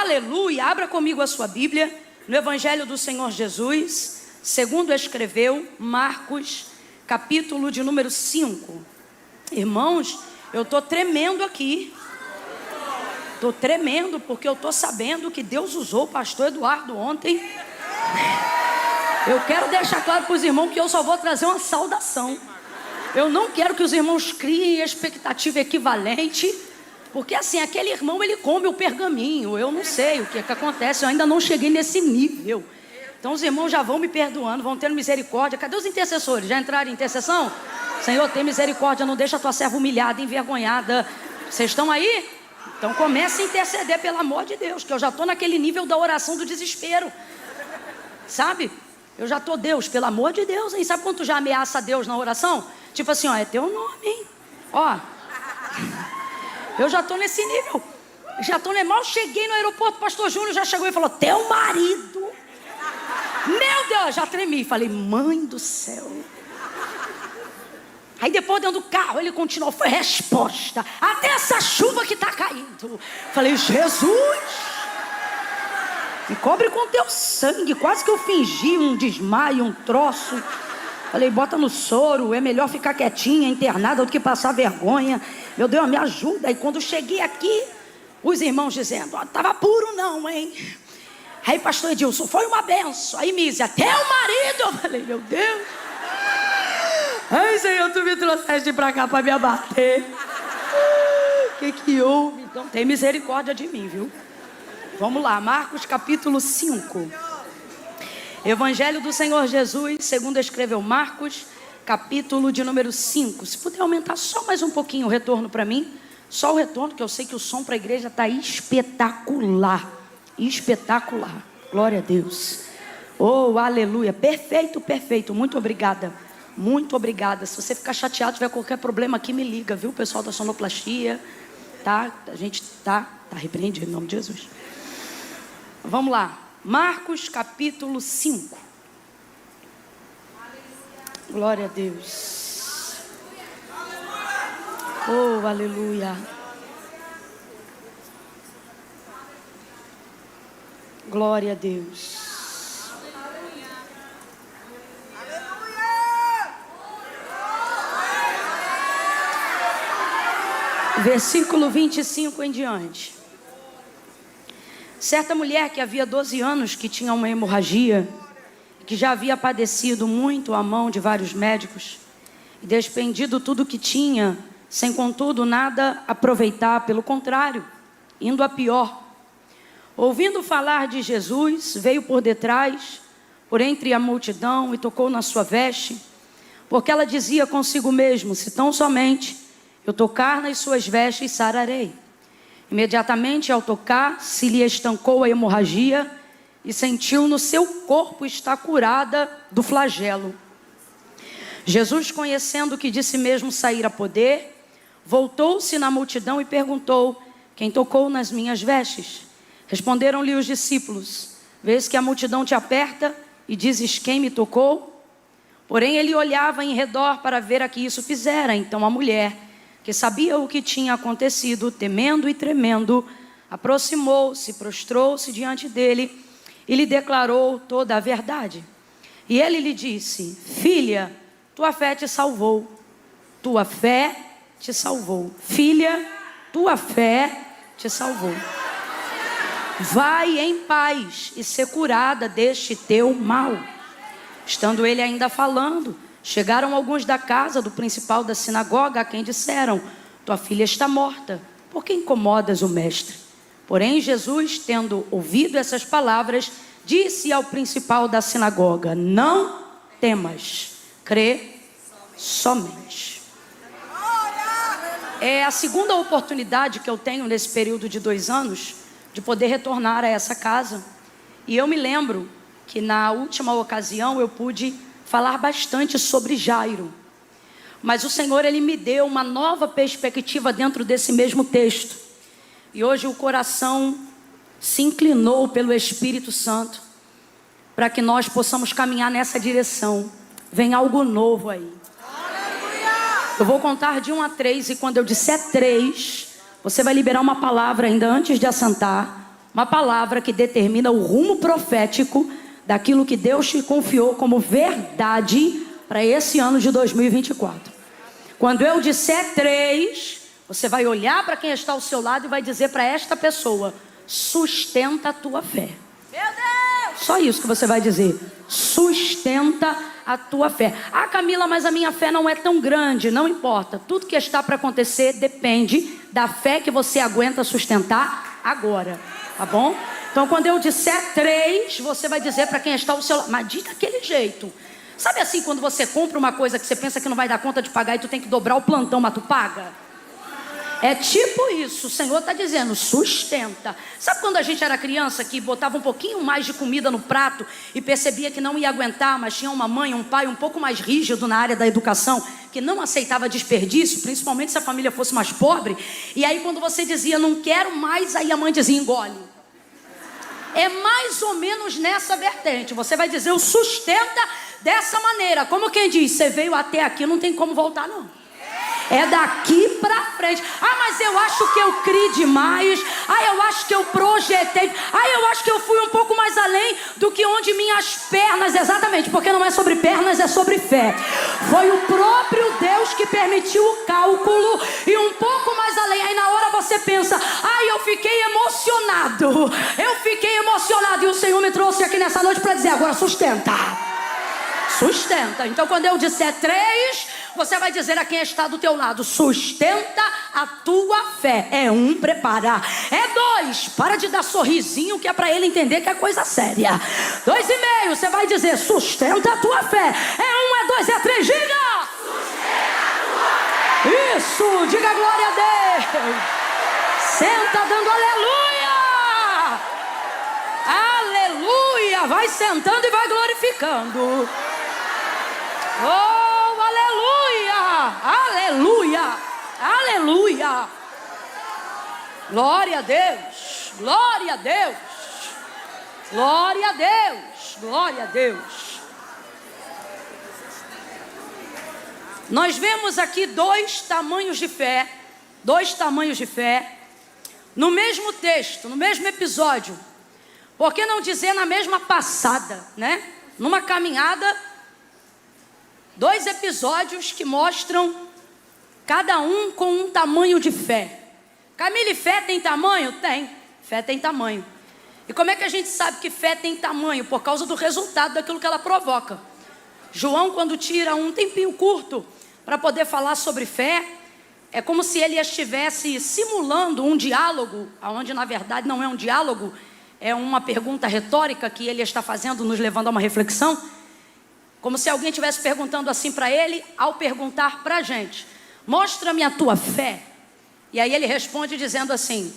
aleluia. Abra comigo a sua Bíblia no Evangelho do Senhor Jesus, segundo escreveu Marcos, capítulo de número 5. Irmãos, eu estou tremendo aqui. Estou tremendo porque eu estou sabendo que Deus usou o pastor Eduardo ontem. Eu quero deixar claro para os irmãos que eu só vou trazer uma saudação. Eu não quero que os irmãos criem expectativa equivalente, porque assim, aquele irmão ele come o pergaminho. Eu não sei o que acontece, eu ainda não cheguei nesse nível. Então os irmãos já vão me perdoando, vão tendo misericórdia. Cadê os intercessores? Já entraram em intercessão? Senhor, tem misericórdia, não deixa a tua serva humilhada, envergonhada. Vocês estão aí? Então comece a interceder, pelo amor de Deus, que eu já estou naquele nível da oração do desespero. Sabe? Eu já estou, Deus, pelo amor de Deus, hein? Sabe quando tu já ameaça Deus na oração? Tipo assim, ó, é teu nome, hein? Ó, eu já estou nesse nível. Já estou, mal cheguei no aeroporto, o pastor Júnior já chegou e falou, teu marido. Meu Deus, já tremi. Falei, mãe do céu. Aí depois dentro do carro ele continuou, foi resposta. Até essa chuva que está caindo. Falei, Jesus, me cobre com teu sangue. Quase que eu fingi um desmaio, um troço. Falei, bota no soro, é melhor ficar quietinha, internada do que passar vergonha. Meu Deus, me ajuda. E quando cheguei aqui, os irmãos dizendo, ó, tava puro não, hein? Aí pastor Edilson, foi uma benção. Aí Mísia, até o marido. Eu falei, meu Deus. Ai, Senhor, tu me trouxeste pra cá pra me abater. O que houve? Então tem misericórdia de mim, viu? Vamos lá, Marcos capítulo 5. Evangelho do Senhor Jesus, segundo escreveu Marcos, capítulo de número 5. Se puder aumentar só mais um pouquinho o retorno para mim. Só o retorno, que eu sei que o som para a igreja está espetacular. Espetacular. Glória a Deus. Oh, aleluia. Perfeito, perfeito. Muito obrigada. Muito obrigada. Se você ficar chateado, tiver qualquer problema aqui, me liga, viu? Pessoal da sonoplastia, tá? A gente tá repreendido em nome de Jesus. Vamos lá. Marcos capítulo 5. Glória a Deus. Oh, aleluia. Glória a Deus. Versículo 25 em diante. Certa mulher que havia 12 anos que tinha uma hemorragia, que já havia padecido muito à mão de vários médicos e despendido tudo o que tinha, sem contudo nada aproveitar, pelo contrário, indo a pior. Ouvindo falar de Jesus, veio por detrás, por entre a multidão, e tocou na sua veste, porque ela dizia consigo mesmo, se tão somente eu tocar nas suas vestes, sararei. Imediatamente ao tocar, se lhe estancou a hemorragia e sentiu no seu corpo estar curada do flagelo. Jesus, conhecendo que de si mesmo saíra poder, voltou-se na multidão e perguntou, quem tocou nas minhas vestes? Responderam-lhe os discípulos, vês que a multidão te aperta e dizes, quem me tocou? Porém ele olhava em redor para ver a que isso fizera. Então a mulher, que sabia o que tinha acontecido, temendo e tremendo, aproximou-se, prostrou-se diante dele e lhe declarou toda a verdade. E ele lhe disse, filha, tua fé te salvou. Tua fé te salvou. Filha, tua fé te salvou. Vai em paz e ser curada deste teu mal. Estando ele ainda falando, chegaram alguns da casa do principal da sinagoga, a quem disseram, tua filha está morta, por que incomodas o mestre? Porém Jesus, tendo ouvido essas palavras, disse ao principal da sinagoga, não temas, crê somente. É a segunda oportunidade que eu tenho nesse período de 2 anos, de poder retornar a essa casa. E eu me lembro que na última ocasião eu pude falar bastante sobre Jairo, mas o Senhor ele me deu uma nova perspectiva dentro desse mesmo texto, e hoje o coração se inclinou pelo Espírito Santo, para que nós possamos caminhar nessa direção. Vem algo novo aí. Eu vou contar de 1 a 3, e quando eu disser 3, você vai liberar uma palavra ainda antes de assentar, Uma palavra que determina o rumo profético daquilo que Deus te confiou como verdade para esse ano de 2024. Quando eu disser 3, você vai olhar para quem está ao seu lado e vai dizer para esta pessoa: sustenta a tua fé. Meu Deus! Só isso que você vai dizer. Sustenta a tua fé. Ah, Camila, mas a minha fé não é tão grande. Não importa. Tudo que está para acontecer depende da fé que você aguenta sustentar agora. Tá bom? Então, quando eu disser 3, você vai dizer para quem está ao seu lado. Mas diz daquele jeito. Sabe assim, quando você compra uma coisa que você pensa que não vai dar conta de pagar e tu tem que dobrar o plantão, mas tu paga? É tipo isso, o Senhor está dizendo, sustenta. Sabe quando a gente era criança que botava um pouquinho mais de comida no prato e percebia que não ia aguentar, mas tinha uma mãe, um pai um pouco mais rígido na área da educação, que não aceitava desperdício, principalmente se a família fosse mais pobre. E aí quando você dizia, não quero mais, aí a mãe dizia, engole. É mais ou menos nessa vertente. Você vai dizer, o sustenta dessa maneira. Como quem diz, você veio até aqui, não tem como voltar não. É daqui pra frente. Ah, mas eu acho que eu criei demais. Ah, eu acho que eu projetei. Ah, eu acho que eu fui um pouco mais além do que onde minhas pernas. Exatamente, porque não é sobre pernas, é sobre fé. Foi o próprio Deus que permitiu o cálculo e um pouco mais além. Aí na hora você pensa, eu fiquei emocionado. Eu fiquei emocionado. E o Senhor me trouxe aqui nessa noite para dizer, agora sustenta. Sustenta. Então quando eu disser 3, você vai dizer a quem está do teu lado, sustenta a tua fé. É 1, prepara. É 2, para de dar sorrisinho, que é para ele entender que é coisa séria. 2,5, você vai dizer, sustenta a tua fé. É 1, é 2, é 3, diga! Sustenta a tua fé. Isso, diga glória a Deus. Senta dando aleluia. Aleluia. Vai sentando e vai glorificando. Oh, aleluia, aleluia, aleluia. Glória a Deus, glória a Deus, glória a Deus, glória a Deus. Nós vemos aqui 2 tamanhos de fé, 2 tamanhos de fé, no mesmo texto, no mesmo episódio. Por que não dizer na mesma passada, né? Numa caminhada, 2 episódios que mostram cada um com um tamanho de fé. Camila, fé tem tamanho? Tem. Fé tem tamanho. E como é que a gente sabe que fé tem tamanho? Por causa do resultado daquilo que ela provoca. João, quando tira um tempinho curto para poder falar sobre fé, é como se ele estivesse simulando um diálogo, onde na verdade não é um diálogo, é uma pergunta retórica que ele está fazendo, nos levando a uma reflexão. Como se alguém estivesse perguntando assim para ele, ao perguntar para a gente, mostra-me a tua fé. E aí ele responde dizendo assim,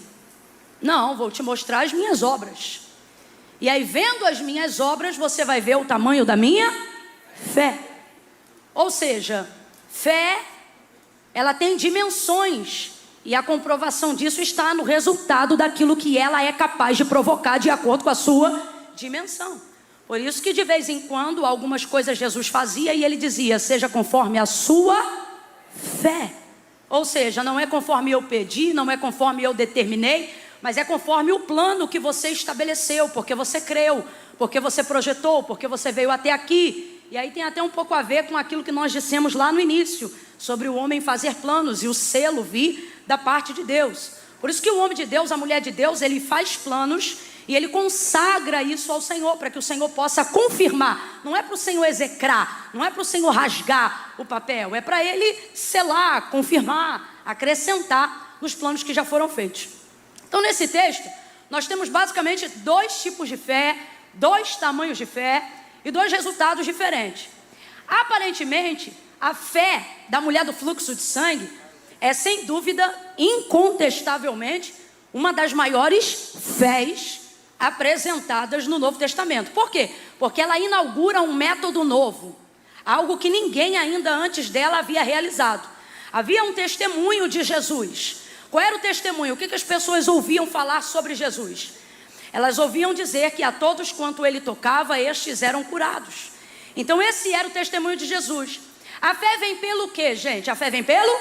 não, vou te mostrar as minhas obras. E aí vendo as minhas obras, você vai ver o tamanho da minha fé. Ou seja, fé, ela tem dimensões. E a comprovação disso está no resultado daquilo que ela é capaz de provocar de acordo com a sua dimensão. Por isso que de vez em quando algumas coisas Jesus fazia e ele dizia, seja conforme a sua fé. Ou seja, não é conforme eu pedi, não é conforme eu determinei, mas é conforme o plano que você estabeleceu, porque você creu, porque você projetou, porque você veio até aqui. E aí tem até um pouco a ver com aquilo que nós dissemos lá no início, sobre o homem fazer planos e o selo vir da parte de Deus. Por isso que o homem de Deus, a mulher de Deus, ele faz planos e ele consagra isso ao Senhor, para que o Senhor possa confirmar. Não é para o Senhor execrar, não é para o Senhor rasgar o papel, é para ele selar, confirmar, acrescentar nos planos que já foram feitos. Então nesse texto, nós temos basicamente 2 tipos de fé, 2 tamanhos de fé e 2 resultados diferentes. Aparentemente, a fé da mulher do fluxo de sangue é sem dúvida, incontestavelmente, uma das maiores fés apresentadas no Novo Testamento. Por quê? Porque ela inaugura um método novo, algo que ninguém ainda antes dela havia realizado. Havia um testemunho de Jesus. Qual era o testemunho? O que as pessoas ouviam falar sobre Jesus? Elas ouviam dizer que a todos quanto ele tocava, estes eram curados. Então esse era o testemunho de Jesus. A fé vem pelo quê, gente? A fé vem pelo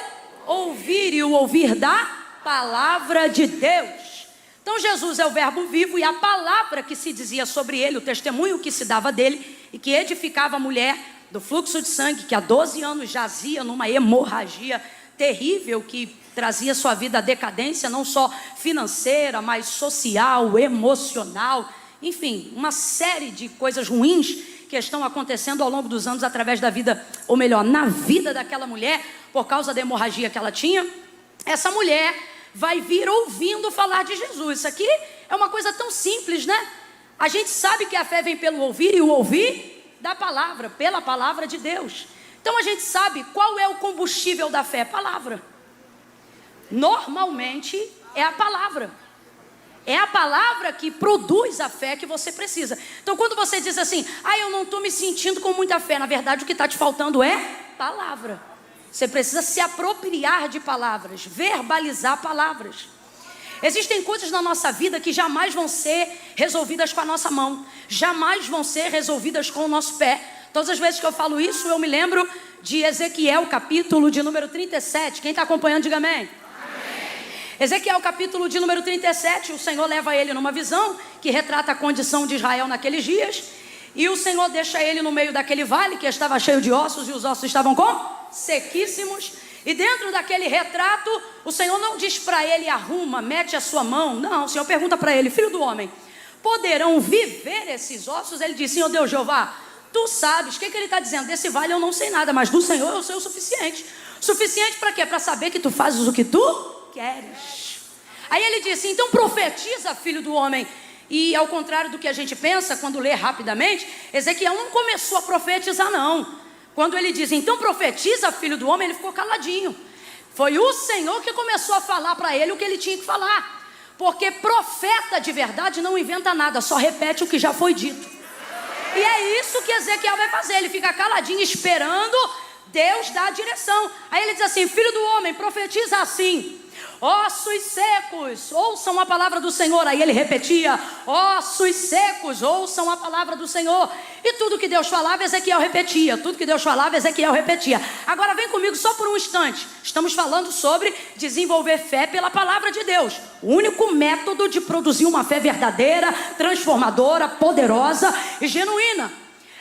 ouvir, e o ouvir da palavra de Deus. Então Jesus é o verbo vivo e a palavra que se dizia sobre ele, o testemunho que se dava dele e que edificava a mulher do fluxo de sangue, que há 12 anos jazia numa hemorragia terrível que trazia sua vida à decadência, não só financeira, mas social, emocional, enfim, uma série de coisas ruins que estão acontecendo ao longo dos anos através da vida, ou melhor, na vida daquela mulher, por causa da hemorragia que ela tinha. Essa mulher vai vir ouvindo falar de Jesus. Isso aqui é uma coisa tão simples, né? A gente sabe que a fé vem pelo ouvir e o ouvir da palavra, pela palavra de Deus. Então a gente sabe qual é o combustível da fé? Palavra. Normalmente é a palavra. É a palavra que produz a fé que você precisa. Então quando você diz assim, eu não estou me sentindo com muita fé, na verdade o que está te faltando é palavra. Você precisa se apropriar de palavras, verbalizar palavras. Existem coisas na nossa vida que jamais vão ser resolvidas com a nossa mão, jamais vão ser resolvidas com o nosso pé. Todas as vezes que eu falo isso, eu me lembro de Ezequiel, capítulo de número 37. Quem está acompanhando, diga amém. Ezequiel, capítulo de número 37, o Senhor leva ele numa visão que retrata a condição de Israel naqueles dias. E o Senhor deixa ele no meio daquele vale que estava cheio de ossos e os ossos estavam como? Sequíssimos. E dentro daquele retrato, o Senhor não diz para ele, arruma, mete a sua mão. Não, o Senhor pergunta para ele, filho do homem, poderão viver esses ossos? Ele diz, Senhor Deus Jeová, tu sabes. O que ele está dizendo? Desse vale eu não sei nada, mas do Senhor eu sei o suficiente. Suficiente para quê? Para saber que tu fazes o que tu queres. Aí ele disse, então profetiza, filho do homem. E ao contrário do que a gente pensa quando lê rapidamente, Ezequiel não começou a profetizar não. Quando ele diz, então profetiza, filho do homem, ele ficou caladinho. Foi o Senhor que começou a falar para ele o que ele tinha que falar. Porque profeta de verdade não inventa nada, só repete o que já foi dito. E é isso que Ezequiel vai fazer, ele fica caladinho esperando Deus dar a direção. Aí ele diz assim, filho do homem, profetiza assim, ossos secos, ouçam a palavra do Senhor. Aí ele repetia, ossos secos, ouçam a palavra do Senhor. E tudo que Deus falava, Ezequiel repetia. Tudo que Deus falava, Ezequiel repetia. Agora vem comigo só por um instante. Estamos falando sobre desenvolver fé pela palavra de Deus. O único método de produzir uma fé verdadeira, transformadora, poderosa e genuína.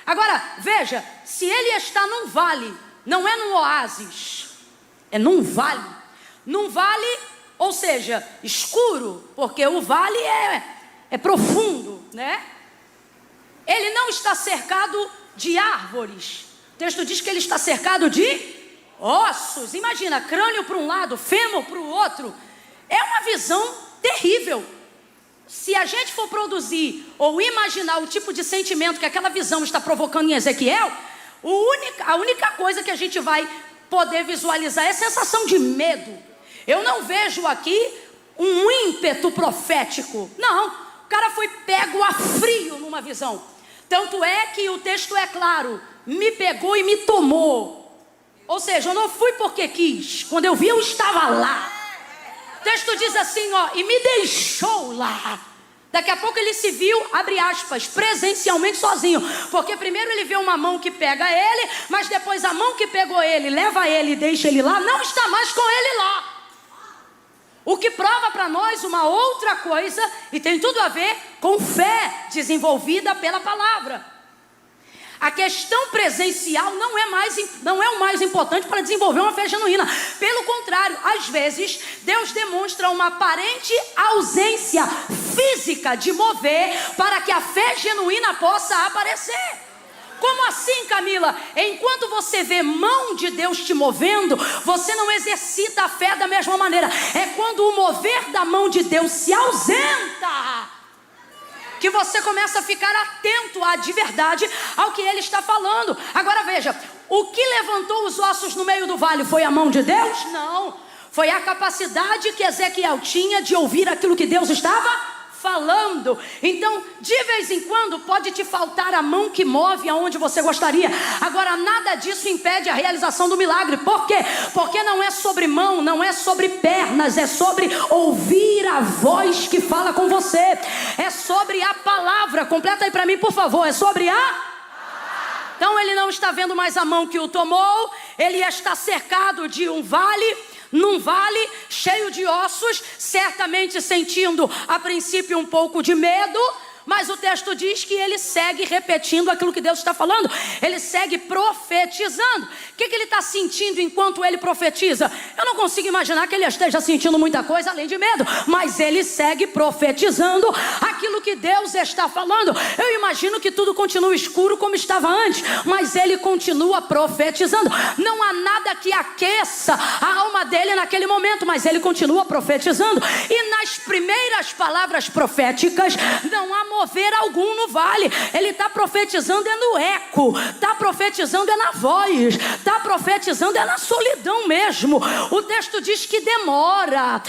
Agora, veja, se ele está num vale, não é num oásis, é num vale. Num vale, ou seja, escuro, porque o vale é profundo, né? Ele não está cercado de árvores. O texto diz que ele está cercado de ossos. Imagina, crânio para um lado, fêmur para o outro. É uma visão terrível. Se a gente for produzir ou imaginar o tipo de sentimento que aquela visão está provocando em Ezequiel, a única coisa que a gente vai poder visualizar é a sensação de medo. Eu não vejo aqui um ímpeto profético. Não, o cara foi pego a frio numa visão. Tanto é que o texto é claro, me pegou e me tomou. Ou seja, eu não fui porque quis. Quando eu vi, eu estava lá. O texto diz assim, e me deixou lá. Daqui a pouco ele se viu, abre aspas, presencialmente sozinho. Porque primeiro ele vê uma mão que pega ele, mas depois a mão que pegou ele, leva ele e deixa ele lá, não está mais com ele lá. O que prova para nós uma outra coisa, e tem tudo a ver com fé desenvolvida pela palavra. A questão presencial não é o mais importante para desenvolver uma fé genuína. Pelo contrário, às vezes, Deus demonstra uma aparente ausência física de mover para que a fé genuína possa aparecer. Como assim, Camila? Enquanto você vê mão de Deus te movendo, você não exercita a fé da mesma maneira. É quando o mover da mão de Deus se ausenta que você começa a ficar atento de verdade ao que Ele está falando. Agora veja, o que levantou os ossos no meio do vale foi a mão de Deus? Não, foi a capacidade que Ezequiel tinha de ouvir aquilo que Deus estava falando. Então, de vez em quando pode te faltar a mão que move aonde você gostaria. Agora, nada disso impede a realização do milagre. Por quê? Porque não é sobre mão, não é sobre pernas, é sobre ouvir a voz que fala com você. É sobre a palavra. Completa aí para mim, por favor. É sobre a... Então ele não está vendo mais a mão que o tomou. Ele está cercado de um vale. num vale cheio de ossos, certamente sentindo a princípio um pouco de medo, mas o texto diz que ele segue repetindo aquilo que Deus está falando. Ele segue profetizando. O que ele está sentindo enquanto ele profetiza? Eu não consigo imaginar que ele esteja sentindo muita coisa além de medo, mas ele segue profetizando aquilo que Deus está falando. Eu imagino que tudo continua escuro como estava antes, mas ele continua profetizando. Não há nada que aqueça a alma dele naquele momento, mas ele continua profetizando. E nas primeiras palavras proféticas não há mover algum no vale. Ele está profetizando é no eco, está profetizando é na voz, está profetizando é na solidão mesmo. O texto diz que demora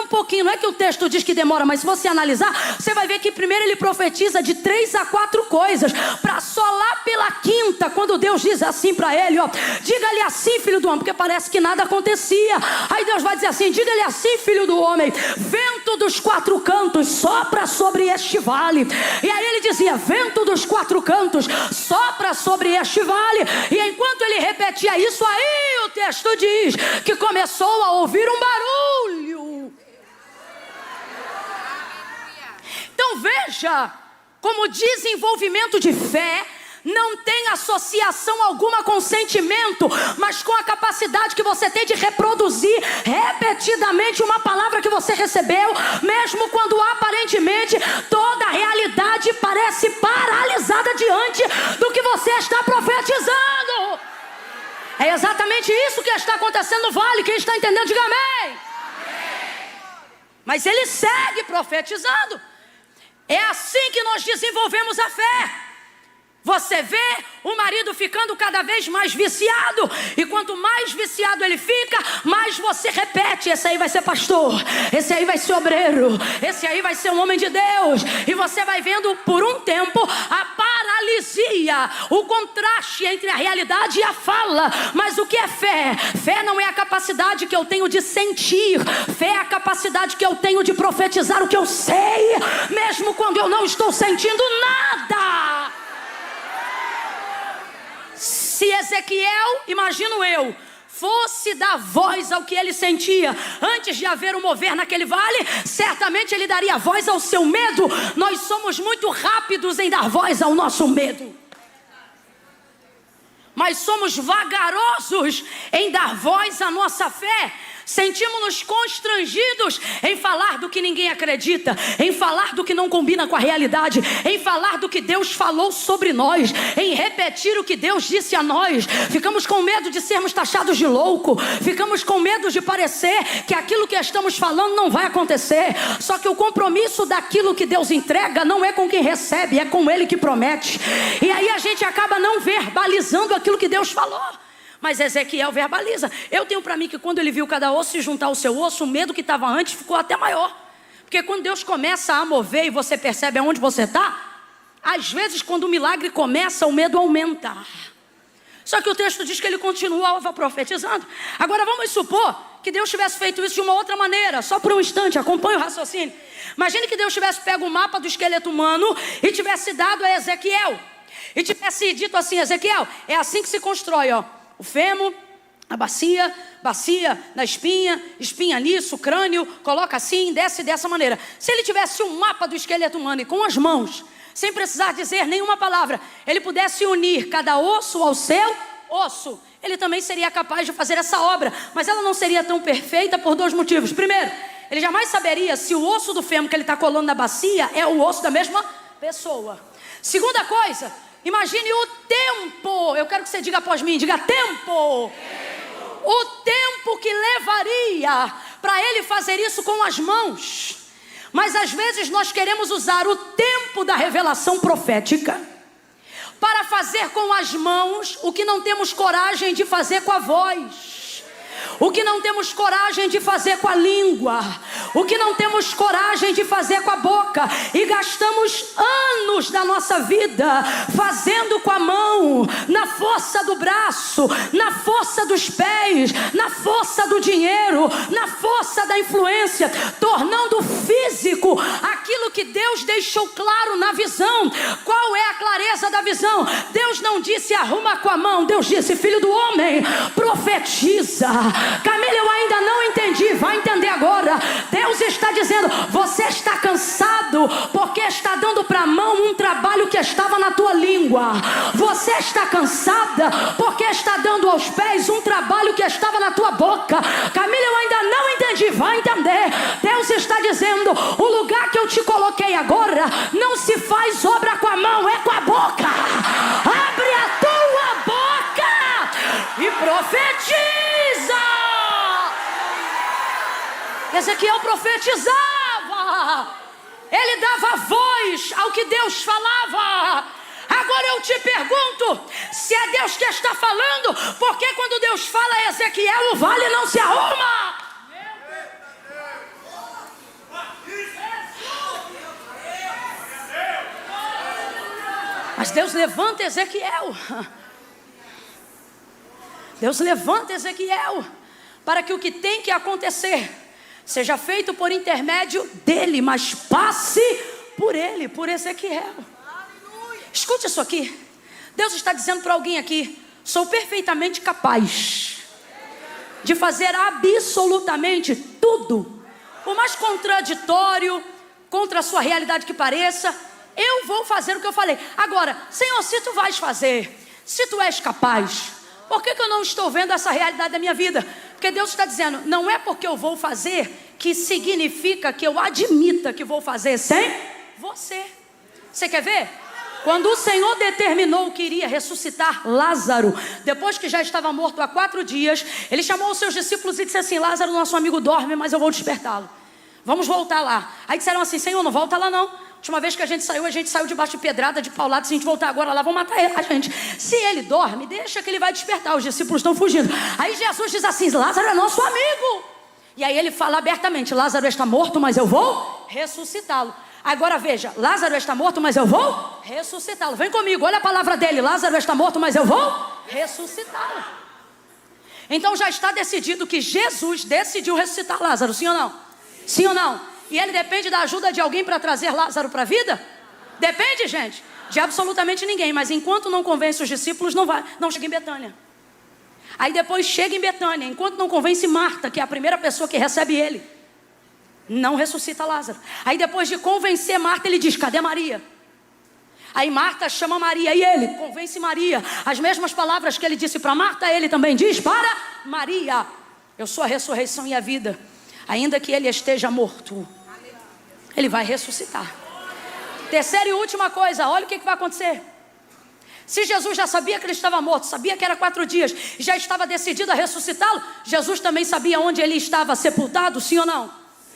um pouquinho. Não é que o texto diz que demora, mas se você analisar, você vai ver que primeiro ele profetiza de 3 a 4 coisas, para só lá pela quinta, quando Deus diz assim para ele, ó, diga-lhe assim, filho do homem, porque parece que nada acontecia. Aí Deus vai dizer assim, diga-lhe assim, filho do homem, vento dos 4 cantos sopra sobre este vale. E aí ele dizia, vento dos 4 cantos sopra sobre este vale. E enquanto ele repetia isso, aí o texto diz que começou a ouvir um barulho. Então veja como desenvolvimento de fé não tem associação alguma com sentimento, mas com a capacidade que você tem de reproduzir repetidamente uma palavra que você recebeu, mesmo quando aparentemente toda a realidade parece paralisada diante do que você está profetizando. É exatamente isso que está acontecendo no vale. Quem está entendendo, diga amém. Mas ele segue profetizando. É assim que nós desenvolvemos a fé. Você vê o marido ficando cada vez mais viciado, e quanto mais viciado ele fica, mais você repete, esse aí vai ser pastor, esse aí vai ser obreiro, esse aí vai ser um homem de Deus. E você vai vendo por um tempo a paralisia, o contraste entre a realidade e a fala. Mas o que é fé? Fé não é a capacidade que eu tenho de sentir, fé é a capacidade que eu tenho de profetizar o que eu sei, mesmo quando eu não estou sentindo nada. Se Ezequiel, imagino eu, fosse dar voz ao que ele sentia antes de haver um mover naquele vale, certamente ele daria voz ao seu medo. Nós somos muito rápidos em dar voz ao nosso medo, mas somos vagarosos em dar voz à nossa fé. Sentimos-nos constrangidos em falar do que ninguém acredita, em falar do que não combina com a realidade, em falar do que Deus falou sobre nós, em repetir o que Deus disse a nós. Ficamos com medo de sermos taxados de louco, ficamos com medo de parecer que aquilo que estamos falando não vai acontecer. Só que o compromisso daquilo que Deus entrega não é com quem recebe, é com Ele que promete. E aí a gente acaba não verbalizando aquilo que Deus falou. Mas Ezequiel verbaliza. Eu tenho para mim que quando ele viu cada osso se juntar ao seu osso, o medo que estava antes ficou até maior. Porque quando Deus começa a mover e você percebe aonde você está, às vezes quando o milagre começa, o medo aumenta. Só que o texto diz que ele continuava profetizando. Agora vamos supor que Deus tivesse feito isso de uma outra maneira. Só por um instante, acompanhe o raciocínio. Imagine que Deus tivesse pego o mapa do esqueleto humano e tivesse dado a Ezequiel. E tivesse dito assim, Ezequiel, é assim que se constrói, ó. O fêmur, a bacia na espinha, espinha nisso, crânio, coloca assim, desce dessa maneira. Se ele tivesse um mapa do esqueleto humano e com as mãos, sem precisar dizer nenhuma palavra, ele pudesse unir cada osso ao seu osso, ele também seria capaz de fazer essa obra. Mas ela não seria tão perfeita por 2 motivos. Primeiro, ele jamais saberia se o osso do fêmur que ele está colando na bacia é o osso da mesma pessoa. Segunda coisa, imagine o tempo. Eu quero que você diga após mim, diga tempo. O tempo que levaria para ele fazer isso com as mãos. Mas às vezes nós queremos usar o tempo da revelação profética para fazer com as mãos o que não temos coragem de fazer com a voz, o que não temos coragem de fazer com a língua, o que não temos coragem de fazer com a boca. E gastamos anos anos da nossa vida fazendo com a mão, na força do braço, na força dos pés, na força do dinheiro, na força da influência, tornando físico aquilo que Deus deixou claro na visão. Qual é a clareza da visão? Deus não disse arruma com a mão, Deus disse filho do homem, profetiza. Camila, eu ainda não entendi, vai entender agora. Deus está dizendo, você está cansado porque está dando para a mão um trabalho que estava na tua língua. Você está cansada porque está dando aos pés um trabalho que estava na tua boca. Camila, eu ainda não entendi, vai entender. Deus está dizendo, o lugar que eu te coloquei agora não se faz obra com a mão, é com a boca. Abre a tua boca e profetiza. Ezequiel profetizava, ele dava voz ao que Deus falava. Agora eu te pergunto, se é Deus que está falando, porque quando Deus fala a Ezequiel, o vale não se arruma? Mas Deus levanta Ezequiel. Deus levanta Ezequiel para que o que tem que acontecer seja feito por intermédio dele, mas passe por ele, por Ezequiel. Escute isso aqui. Deus está dizendo para alguém aqui, sou perfeitamente capaz de fazer absolutamente tudo. Por mais contraditório, contra a sua realidade que pareça, eu vou fazer o que eu falei. Agora, Senhor, se tu vais fazer, se tu és capaz, por que eu não estou vendo essa realidade da minha vida? Porque Deus está dizendo, não é porque eu vou fazer que significa que eu admita que vou fazer sem você. Você quer ver? Quando o Senhor determinou que iria ressuscitar Lázaro, depois que já estava morto há 4 dias, Ele chamou os seus discípulos e disse assim, Lázaro, nosso amigo dorme, mas eu vou despertá-lo. Vamos voltar lá. Aí disseram assim, Senhor, não volta lá não. Última vez que a gente saiu debaixo de pedrada, de paulada. Se a gente voltar agora lá, vão matar a gente. Se ele dorme, deixa que ele vai despertar. Os discípulos estão fugindo. Aí Jesus diz assim, Lázaro é nosso amigo. E aí ele fala abertamente, Lázaro está morto, mas eu vou ressuscitá-lo. Agora veja, Lázaro está morto, mas eu vou ressuscitá-lo. Vem comigo, olha a palavra dele, Lázaro está morto, mas eu vou ressuscitá-lo. Então já está decidido que Jesus decidiu ressuscitar Lázaro, sim ou não? Sim ou não? E ele depende da ajuda de alguém para trazer Lázaro para a vida? Depende, gente, de absolutamente ninguém. Mas enquanto não convence os discípulos, não chega em Betânia. Aí depois chega em Betânia, enquanto não convence Marta, que é a primeira pessoa que recebe ele, não ressuscita Lázaro. Aí depois de convencer Marta, ele diz, cadê Maria? Aí Marta chama Maria e ele convence Maria. As mesmas palavras que ele disse para Marta, ele também diz para Maria. Eu sou a ressurreição e a vida. Ainda que ele esteja morto, ele vai ressuscitar. Terceira e última coisa, olha o que vai acontecer. Se Jesus já sabia que ele estava morto, sabia que era 4 dias, e já estava decidido a ressuscitá-lo, Jesus também sabia onde ele estava sepultado, sim ou não?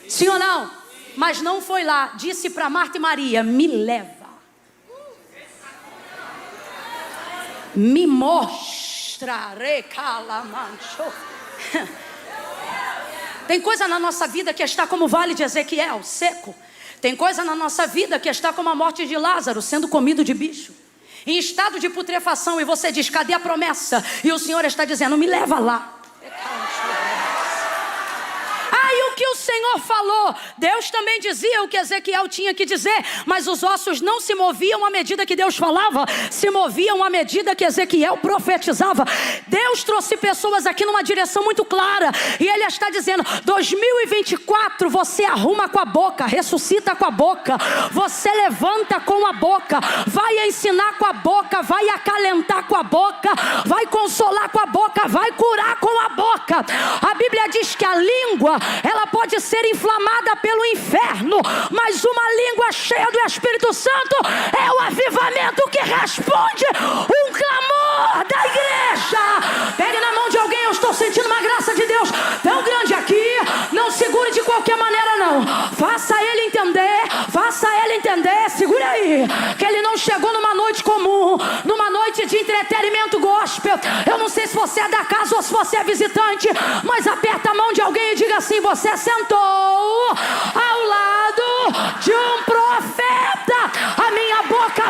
Sim ou não? Mas não foi lá, disse para Marta e Maria, me leva. Me mostra, recalamancho. Tem coisa na nossa vida que está como o vale de Ezequiel, seco. Tem coisa na nossa vida que está como a morte de Lázaro, sendo comido de bicho, em estado de putrefação. E você diz, cadê a promessa? E o Senhor está dizendo, me leva lá. Aí o que o Senhor falou, Deus também dizia o que Ezequiel tinha que dizer, mas os ossos não se moviam à medida que Deus falava, se moviam à medida que Ezequiel profetizava. Deus trouxe pessoas aqui numa direção muito clara, e Ele está dizendo, 2024 você arruma com a boca, ressuscita com a boca, você levanta com a boca, vai ensinar com a boca, vai acalentar com a boca, vai consolar com a boca, vai curar com a boca. A Bíblia diz que a língua, ela pode ser inflamada pelo inferno, mas uma língua cheia do Espírito Santo é o avivamento que responde um clamor da igreja. Pegue na mão de alguém, eu estou sentindo uma graça de Deus tão grande aqui. Não segure de qualquer maneira não, faça ele entender, segure aí, que ele não chegou numa noite comum, numa noite de entretenimento gospel. Eu não sei se você é da casa ou se você é visitante, mas aperta a mão de alguém e diga assim, você sentou ao lado de um profeta. A minha boca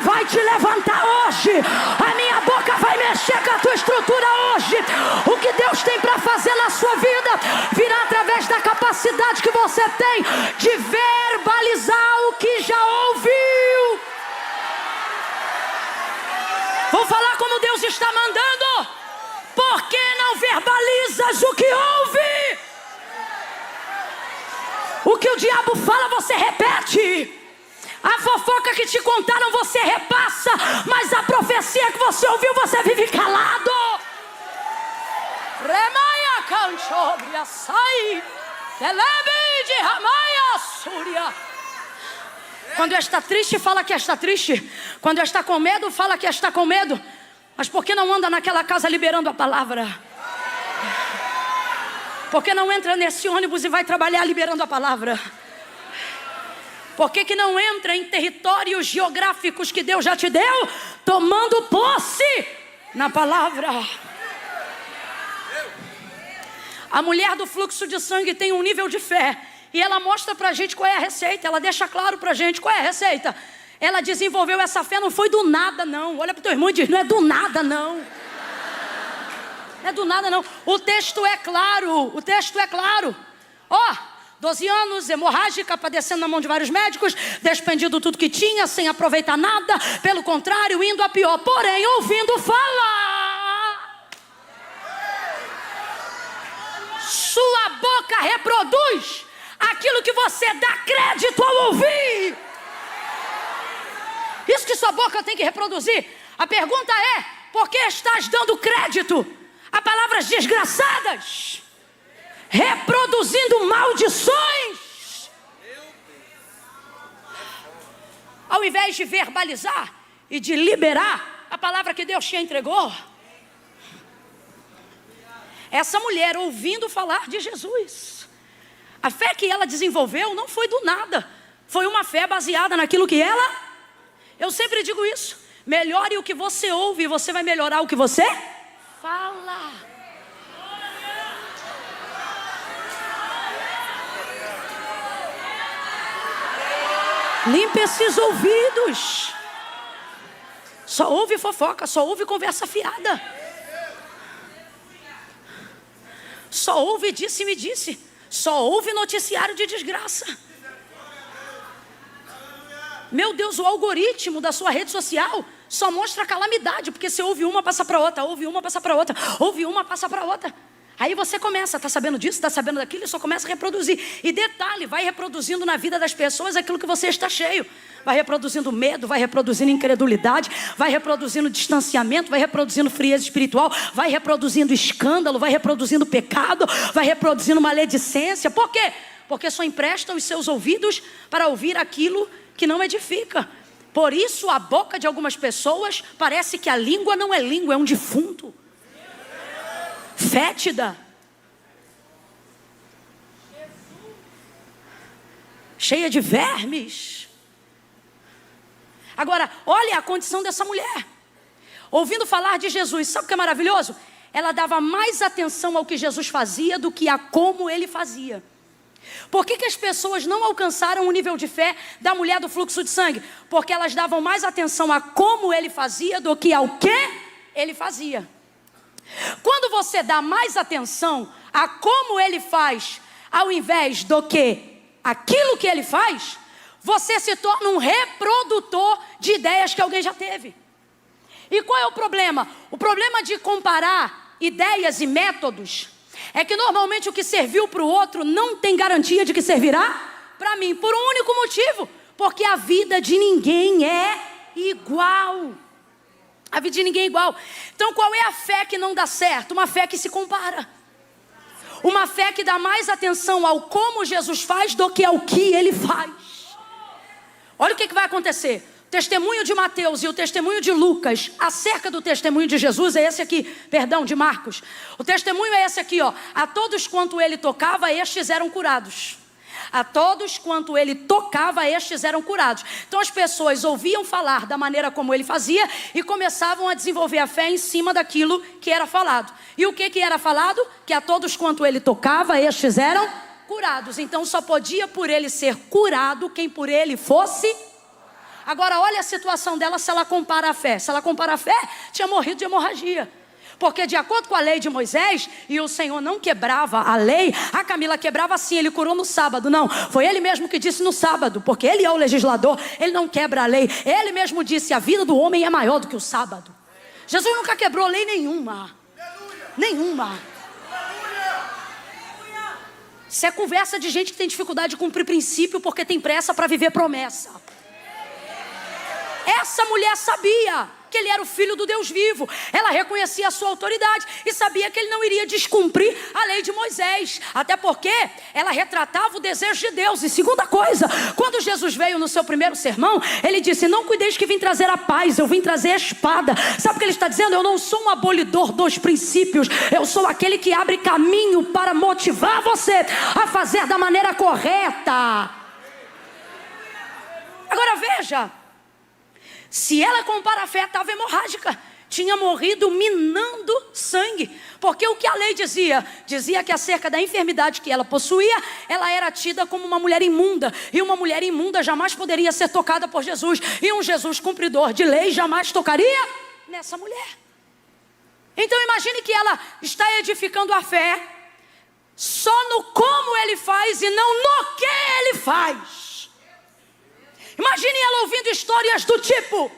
sua vida virá através da capacidade que você tem de verbalizar o que já ouviu. Vou falar como Deus está mandando. Por que não verbalizas o que ouve? O que o diabo fala, você repete. A fofoca que te contaram, você repassa. Mas a profecia que você ouviu, você vive calado. Remaia canchobria sai. Telebe de ramaia súria. Quando está triste, fala que está triste. Quando está com medo, fala que está com medo. Mas por que não anda naquela casa liberando a palavra? Por que não entra nesse ônibus e vai trabalhar liberando a palavra? Por que não entra em territórios geográficos que Deus já te deu, tomando posse na palavra? A mulher do fluxo de sangue tem um nível de fé. E ela mostra pra gente qual é a receita. Ela deixa claro pra gente qual é a receita. Ela desenvolveu essa fé, não foi do nada não. Olha pro teu irmão e diz, não é do nada não. Não é do nada não. O texto é claro. O texto é claro. Ó, 12 anos, hemorrágica, padecendo na mão de vários médicos, despendido tudo que tinha, sem aproveitar nada. Pelo contrário, indo a pior. Porém, ouvindo falar. Sua boca reproduz aquilo que você dá crédito ao ouvir. Isso que sua boca tem que reproduzir. A pergunta é, por que estás dando crédito a palavras desgraçadas? Reproduzindo maldições. Ao invés de verbalizar e de liberar a palavra que Deus te entregou. Essa mulher ouvindo falar de Jesus. A fé que ela desenvolveu não foi do nada. Foi uma fé baseada naquilo que ela... Eu sempre digo isso. Melhore o que você ouve e você vai melhorar o que você fala. Limpe esses ouvidos. Só ouve fofoca, só ouve conversa fiada. Só ouve disse-me disse. Só ouve noticiário de desgraça. Meu Deus, o algoritmo da sua rede social só mostra calamidade, porque você ouve uma, passa para outra, ouve uma, passa para outra, ouve uma, passa para outra. Aí você começa, tá sabendo disso, tá sabendo daquilo, e só começa a reproduzir. E detalhe, vai reproduzindo na vida das pessoas aquilo que você está cheio. Vai reproduzindo medo, vai reproduzindo incredulidade, vai reproduzindo distanciamento, vai reproduzindo frieza espiritual, vai reproduzindo escândalo, vai reproduzindo pecado, vai reproduzindo maledicência. Por quê? Porque só empresta os seus ouvidos para ouvir aquilo que não edifica. Por isso a boca de algumas pessoas parece que a língua não é língua, é um defunto. Fétida. Cheia de vermes. Agora, olha a condição dessa mulher. Ouvindo falar de Jesus, sabe o que é maravilhoso? Ela dava mais atenção ao que Jesus fazia do que a como ele fazia. Por que as pessoas não alcançaram o nível de fé da mulher do fluxo de sangue? Porque elas davam mais atenção a como ele fazia do que ao que ele fazia. Quando você dá mais atenção a como ele faz, ao invés do que aquilo que ele faz, você se torna um reprodutor de ideias que alguém já teve. E qual é o problema? O problema de comparar ideias e métodos é que normalmente o que serviu para o outro não tem garantia de que servirá para mim. Por um único motivo. Porque a vida de ninguém é igual. A vida de ninguém é igual. Então qual é a fé que não dá certo? Uma fé que se compara. Uma fé que dá mais atenção ao como Jesus faz do que ao que ele faz. Olha o que vai acontecer. O testemunho de Mateus e o testemunho de Lucas acerca do testemunho de Jesus é esse aqui, perdão, de Marcos. O testemunho é esse aqui, ó. A todos quanto ele tocava, estes eram curados. A todos quanto ele tocava, estes eram curados. Então as pessoas ouviam falar da maneira como ele fazia e começavam a desenvolver a fé em cima daquilo que era falado. E o que era falado? Que a todos quanto ele tocava, estes eram curados. Então só podia por ele ser curado quem por ele fosse. Agora olha a situação dela se ela compara a fé. Se ela compara a fé, tinha morrido de hemorragia. Porque de acordo com a lei de Moisés, e o Senhor não quebrava a lei, a Camila quebrava sim, ele curou no sábado. Não, foi ele mesmo que disse no sábado, porque ele é o legislador, ele não quebra a lei. Ele mesmo disse, a vida do homem é maior do que o sábado. Jesus nunca quebrou lei nenhuma. Nenhuma. Isso é conversa de gente que tem dificuldade de cumprir princípio porque tem pressa para viver promessa. Essa mulher sabia que ele era o filho do Deus vivo. Ela reconhecia a sua autoridade e sabia que ele não iria descumprir a lei de Moisés. Até porque ela retratava o desejo de Deus. E segunda coisa, quando Jesus veio no seu primeiro sermão, ele disse, não cuideis que vim trazer a paz, eu vim trazer a espada. Sabe o que ele está dizendo? Eu não sou um abolidor dos princípios, eu sou aquele que abre caminho para motivar você a fazer da maneira correta. Agora veja, se ela compara a fé, estava hemorrágica. Tinha morrido minando sangue. Porque o que a lei dizia? Dizia que acerca da enfermidade que ela possuía, ela era tida como uma mulher imunda. E uma mulher imunda jamais poderia ser tocada por Jesus. E um Jesus cumpridor de lei jamais tocaria nessa mulher. Então imagine que ela está edificando a fé só no como ele faz e não no que ele faz. Imagine ela ouvindo histórias do tipo,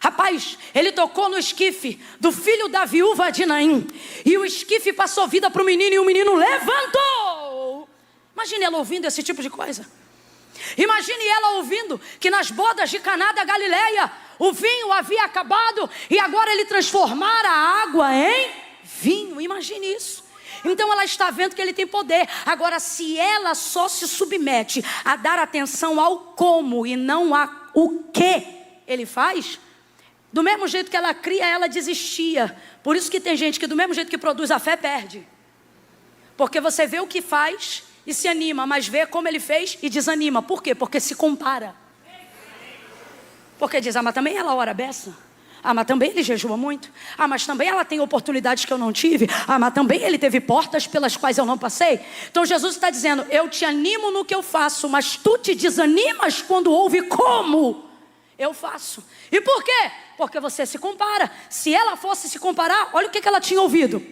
rapaz, ele tocou no esquife do filho da viúva de Naim, e o esquife passou vida para o menino, e o menino levantou. Imagine ela ouvindo esse tipo de coisa. Imagine ela ouvindo que nas bodas de Caná da Galileia, o vinho havia acabado, e agora ele transformara a água em vinho. Imagine isso. Então ela está vendo que ele tem poder. Agora, se ela só se submete a dar atenção ao como e não ao que ele faz, do mesmo jeito que ela cria, ela desistia. Por isso que tem gente que do mesmo jeito que produz a fé, perde. Porque você vê o que faz e se anima, mas vê como ele fez e desanima. Por quê? Porque se compara. Porque diz, mas também ela ora a beça. Mas também ele jejua muito. Mas também ela tem oportunidades que eu não tive. Mas também ele teve portas pelas quais eu não passei. Então Jesus está dizendo, eu te animo no que eu faço, mas tu te desanimas quando ouve como eu faço. E por quê? Porque você se compara. Se ela fosse se comparar, olha o que ela tinha ouvido.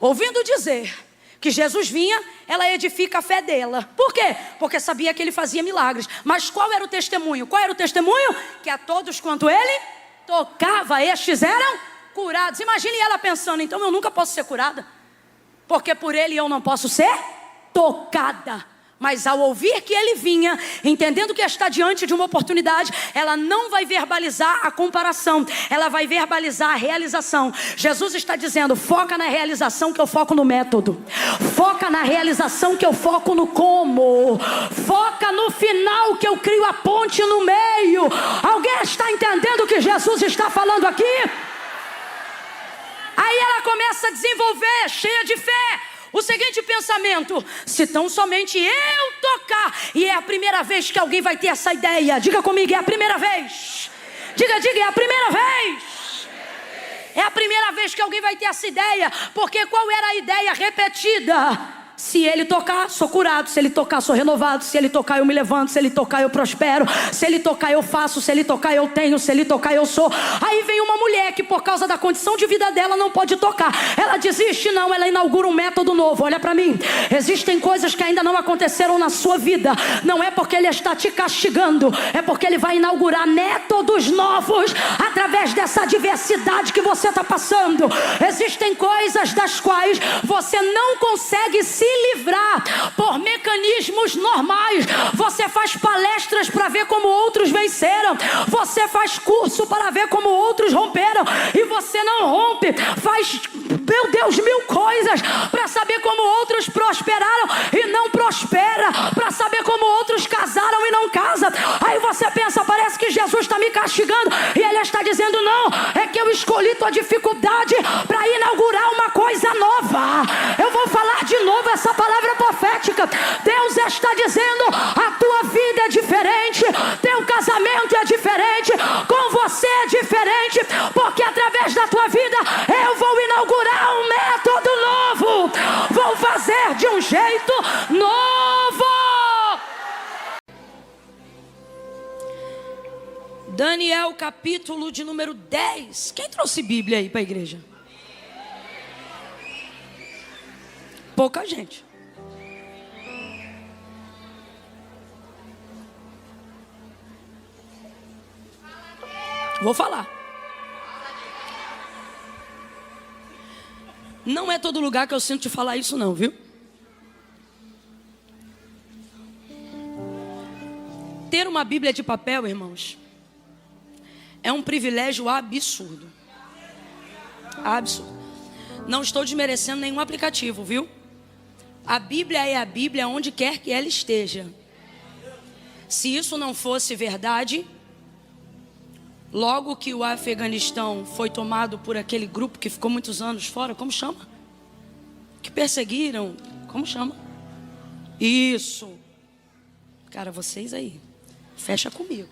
Ouvindo dizer que Jesus vinha, ela edifica a fé dela. Por quê? Porque sabia que ele fazia milagres. Mas qual era o testemunho? Qual era o testemunho? Que a todos quanto ele tocava, estes eram curados. Imagine ela pensando, então eu nunca posso ser curada, porque por ele eu não posso ser tocada. Mas ao ouvir que ele vinha, entendendo que está diante de uma oportunidade, ela não vai verbalizar a comparação, ela vai verbalizar a realização. Jesus está dizendo, foca na realização que eu foco no método. Foca na realização que eu foco no como. Foca no final que eu crio a ponte no meio. Alguém está entendendo o que Jesus está falando aqui? Aí ela começa a desenvolver, cheia de fé, o seguinte pensamento, se tão somente eu tocar, e é a primeira vez que alguém vai ter essa ideia, diga comigo, é a primeira vez, diga, é a primeira vez, é a primeira vez que alguém vai ter essa ideia, porque qual era a ideia repetida? Se ele tocar, sou curado. Se ele tocar, sou renovado. Se ele tocar, eu me levanto. Se ele tocar, eu prospero. Se ele tocar, eu faço. Se ele tocar, eu tenho. Se ele tocar, eu sou. Aí vem uma mulher que por causa da condição de vida dela não pode tocar. Ela desiste? Não, ela inaugura um método novo. Olha para mim, existem coisas que ainda não aconteceram na sua vida. Não é porque ele está te castigando, é porque ele vai inaugurar métodos novos através dessa adversidade que você está passando. Existem coisas das quais você não consegue se livrar por mecanismos normais. Você faz palestras para ver como outros venceram, você faz curso para ver como outros romperam, e você não rompe. Faz, meu Deus, 1000 coisas para saber como outros prosperaram e não prospera, para saber como outros casaram e não casam. Aí você pensa, parece que Jesus está me castigando, e ele está dizendo, não, é que eu escolhi tua dificuldade para inaugurar uma coisa nova. Eu vou falar de novo essa palavra profética. Deus está dizendo, a tua vida é diferente, teu casamento é diferente, com você é diferente, porque através da tua vida eu vou inaugurar um método novo, vou fazer de um jeito novo. Daniel, capítulo de número 10. Quem trouxe Bíblia aí para a igreja? Pouca gente. Vou falar. Não é todo lugar que eu sinto te falar isso não, viu? Ter uma Bíblia de papel, irmãos, é um privilégio absurdo. Absurdo. Não estou desmerecendo nenhum aplicativo, viu? A Bíblia é a Bíblia onde quer que ela esteja. Se isso não fosse verdade, logo que o Afeganistão foi tomado por aquele grupo que ficou muitos anos fora, como chama? Que perseguiram, como chama? Isso. Cara, vocês aí, fecha comigo.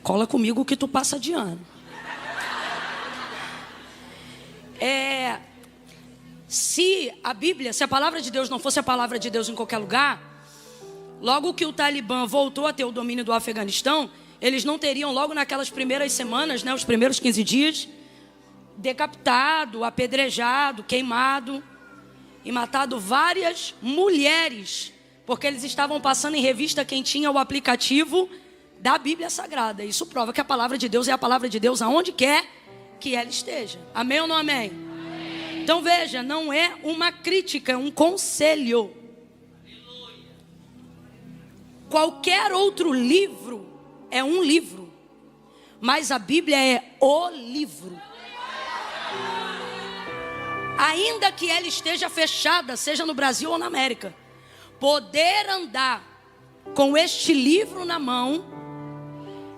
Cola comigo que tu passa de ano. Se a Bíblia, se a palavra de Deus não fosse a palavra de Deus em qualquer lugar, logo que o Talibã voltou a ter o domínio do Afeganistão, eles não teriam logo naquelas primeiras semanas, né, os primeiros 15 dias, decapitado, apedrejado, queimado e matado várias mulheres, porque eles estavam passando em revista quem tinha o aplicativo da Bíblia Sagrada. Isso prova que a palavra de Deus é a palavra de Deus aonde quer que ela esteja. Amém ou não amém? Amém. Então veja, não é uma crítica, é um conselho. Qualquer outro livro é um livro, mas a Bíblia é o livro. Ainda que ela esteja fechada, seja no Brasil ou na América, poder andar com este livro na mão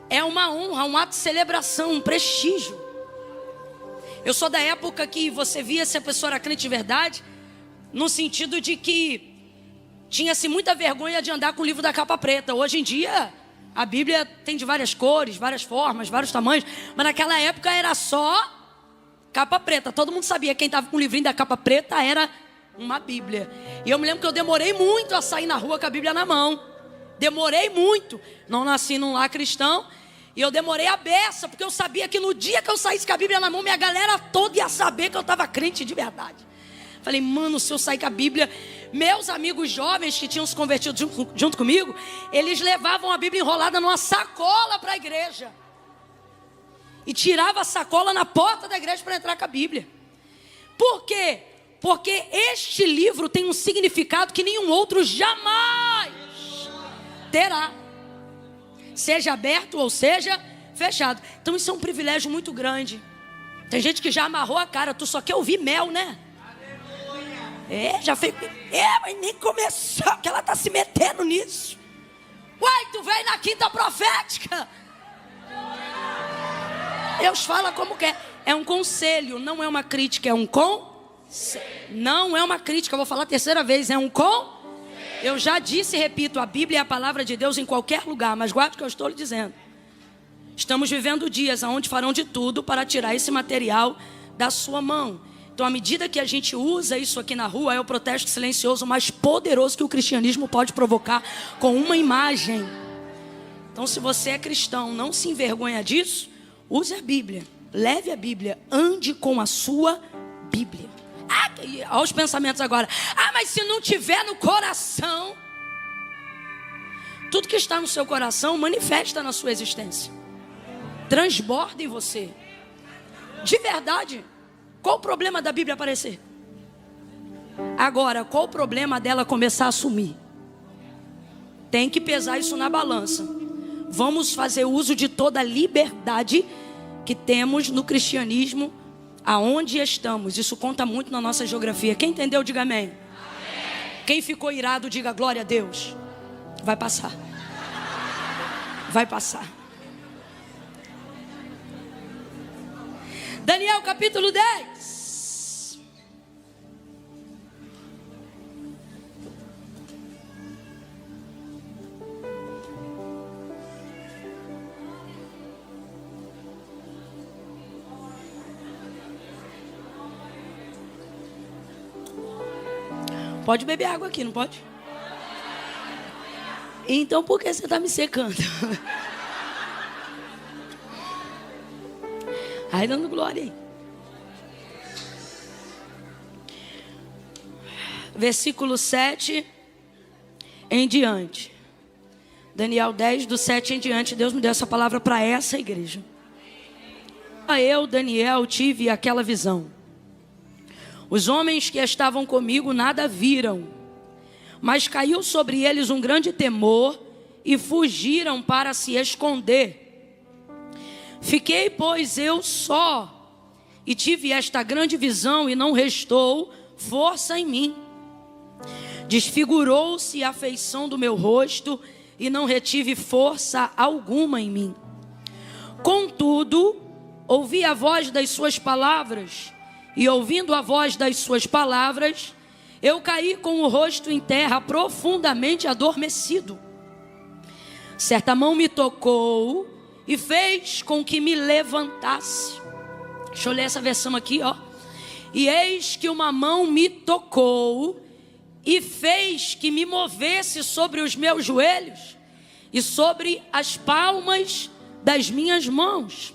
é uma honra, um ato de celebração, um prestígio. Eu sou da época que você via se a pessoa era crente de verdade, no sentido de que tinha-se muita vergonha de andar com o livro da capa preta. Hoje em dia, a Bíblia tem de várias cores, várias formas, vários tamanhos, mas naquela época era só capa preta. Todo mundo sabia, quem estava com o livrinho da capa preta era uma Bíblia. E eu me lembro que eu demorei muito a sair na rua com a Bíblia na mão. Demorei muito. Não nasci num lar cristão. E eu demorei a beça, porque eu sabia que no dia que eu saísse com a Bíblia na mão, minha galera toda ia saber que eu estava crente de verdade. Falei, mano, se eu sair com a Bíblia... Meus amigos jovens que tinham se convertido junto comigo, eles levavam a Bíblia enrolada numa sacola para a igreja. E tirava a sacola na porta da igreja para entrar com a Bíblia. Por quê? Porque este livro tem um significado que nenhum outro jamais terá. Seja aberto ou seja fechado. Então isso é um privilégio muito grande. Tem gente que já amarrou a cara. Tu só quer ouvir mel, né? Já fez. Mas nem começou, porque ela está se metendo nisso. Uai, tu veio na quinta profética. Deus fala como quer. É um conselho, não é uma crítica, é um conselho. Não é uma crítica, eu vou falar a terceira vez, é um conselho. Eu já disse e repito, a Bíblia é a palavra de Deus em qualquer lugar, mas guarde o que eu estou lhe dizendo. Estamos vivendo dias onde farão de tudo para tirar esse material da sua mão. Então, à medida que a gente usa isso aqui na rua, é o protesto silencioso mais poderoso que o cristianismo pode provocar com uma imagem. Então, se você é cristão, não se envergonha disso, use a Bíblia, leve a Bíblia, ande com a sua Bíblia. Olha os pensamentos agora. Mas se não tiver no coração, tudo que está no seu coração manifesta na sua existência, transborda em você. De verdade. Qual o problema da Bíblia aparecer? Agora, qual o problema dela começar a sumir? Tem que pesar isso na balança. Vamos fazer uso de toda a liberdade que temos no cristianismo, aonde estamos. Isso conta muito na nossa geografia. Quem entendeu, diga amém. Amém. Quem ficou irado, diga glória a Deus. Vai passar. Vai passar. Daniel capítulo 10. Pode beber água aqui, não pode? Então por que você está me secando? Ai, dando glória aí. Versículo 7 em diante. Daniel 10, do 7 em diante. Deus me deu essa palavra para essa igreja. Eu, Daniel, tive aquela visão. Os homens que estavam comigo nada viram, mas caiu sobre eles um grande temor e fugiram para se esconder. Fiquei, pois, eu só, e tive esta grande visão, e não restou força em mim. Desfigurou-se a feição do meu rosto, e não retive força alguma em mim. Contudo, ouvi a voz das suas palavras, e ouvindo a voz das suas palavras, eu caí com o rosto em terra, profundamente adormecido. Certa mão me tocou e fez com que me levantasse. Deixa eu ler essa versão aqui, ó. E eis que uma mão me tocou e fez que me movesse sobre os meus joelhos e sobre as palmas das minhas mãos.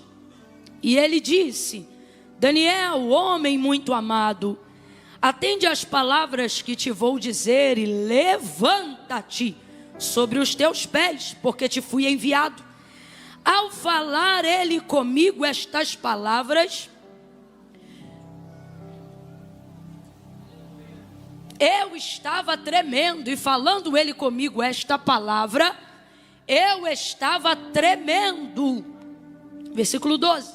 E ele disse: Daniel, homem muito amado, atende às palavras que te vou dizer e levanta-te sobre os teus pés, porque te fui enviado. Ao falar ele comigo estas palavras, eu estava tremendo, e falando ele comigo esta palavra, eu estava tremendo. Versículo 12.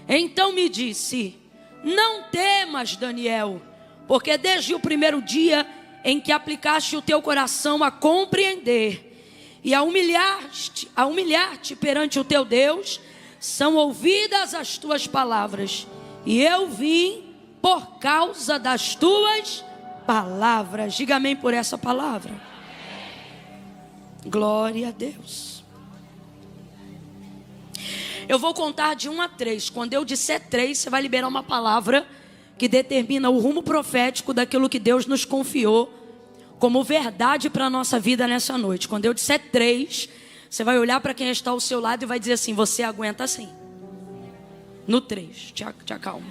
Então me disse: não temas, Daniel, porque desde o primeiro dia em que aplicaste o teu coração a compreender e a humilhar-te perante o teu Deus, são ouvidas as tuas palavras, e eu vim por causa das tuas palavras. Diga amém por essa palavra. Glória a Deus. Eu vou contar de 1 a 3. Quando eu disser 3, você vai liberar uma palavra que determina o rumo profético daquilo que Deus nos confiou como verdade para a nossa vida nessa noite. Quando eu disser 3, você vai olhar para quem está ao seu lado e vai dizer assim: você aguenta assim. No 3, te acalma.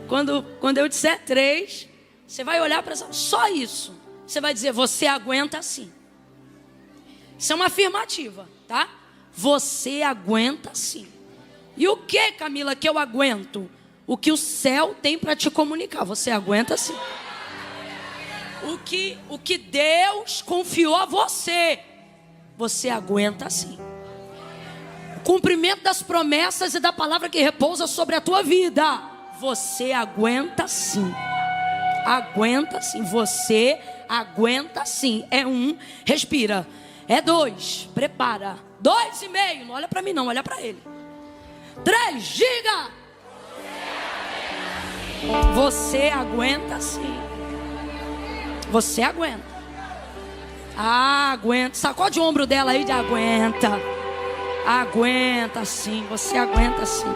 Quando eu disser 3, você vai olhar para só isso. Você vai dizer: você aguenta assim. Isso é uma afirmativa, tá? Você aguenta sim. E o que, Camila, que eu aguento? O que o céu tem para te comunicar. Você aguenta sim. O que Deus confiou a você, você aguenta sim. O cumprimento das promessas e da palavra que repousa sobre a tua vida, você aguenta sim. Aguenta sim. Você aguenta sim. É 1, respira. É 2, prepara. 2,5, não olha para mim não, olha para ele. 3, diga. Você aguenta sim. Você aguenta. Aguenta. Sacode o ombro dela aí de aguenta. Aguenta sim. Você aguenta sim.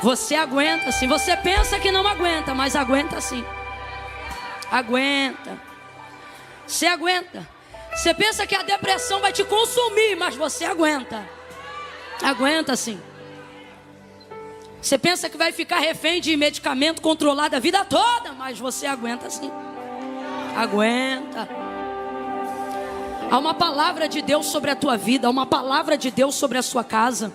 Você aguenta sim. Você pensa que não aguenta, mas aguenta sim. Aguenta. Você aguenta. Você pensa que a depressão vai te consumir, mas você aguenta. Aguenta sim. Você pensa que vai ficar refém de medicamento controlado a vida toda, mas você aguenta sim. Aguenta. Há uma palavra de Deus sobre a tua vida, há uma palavra de Deus sobre a sua casa.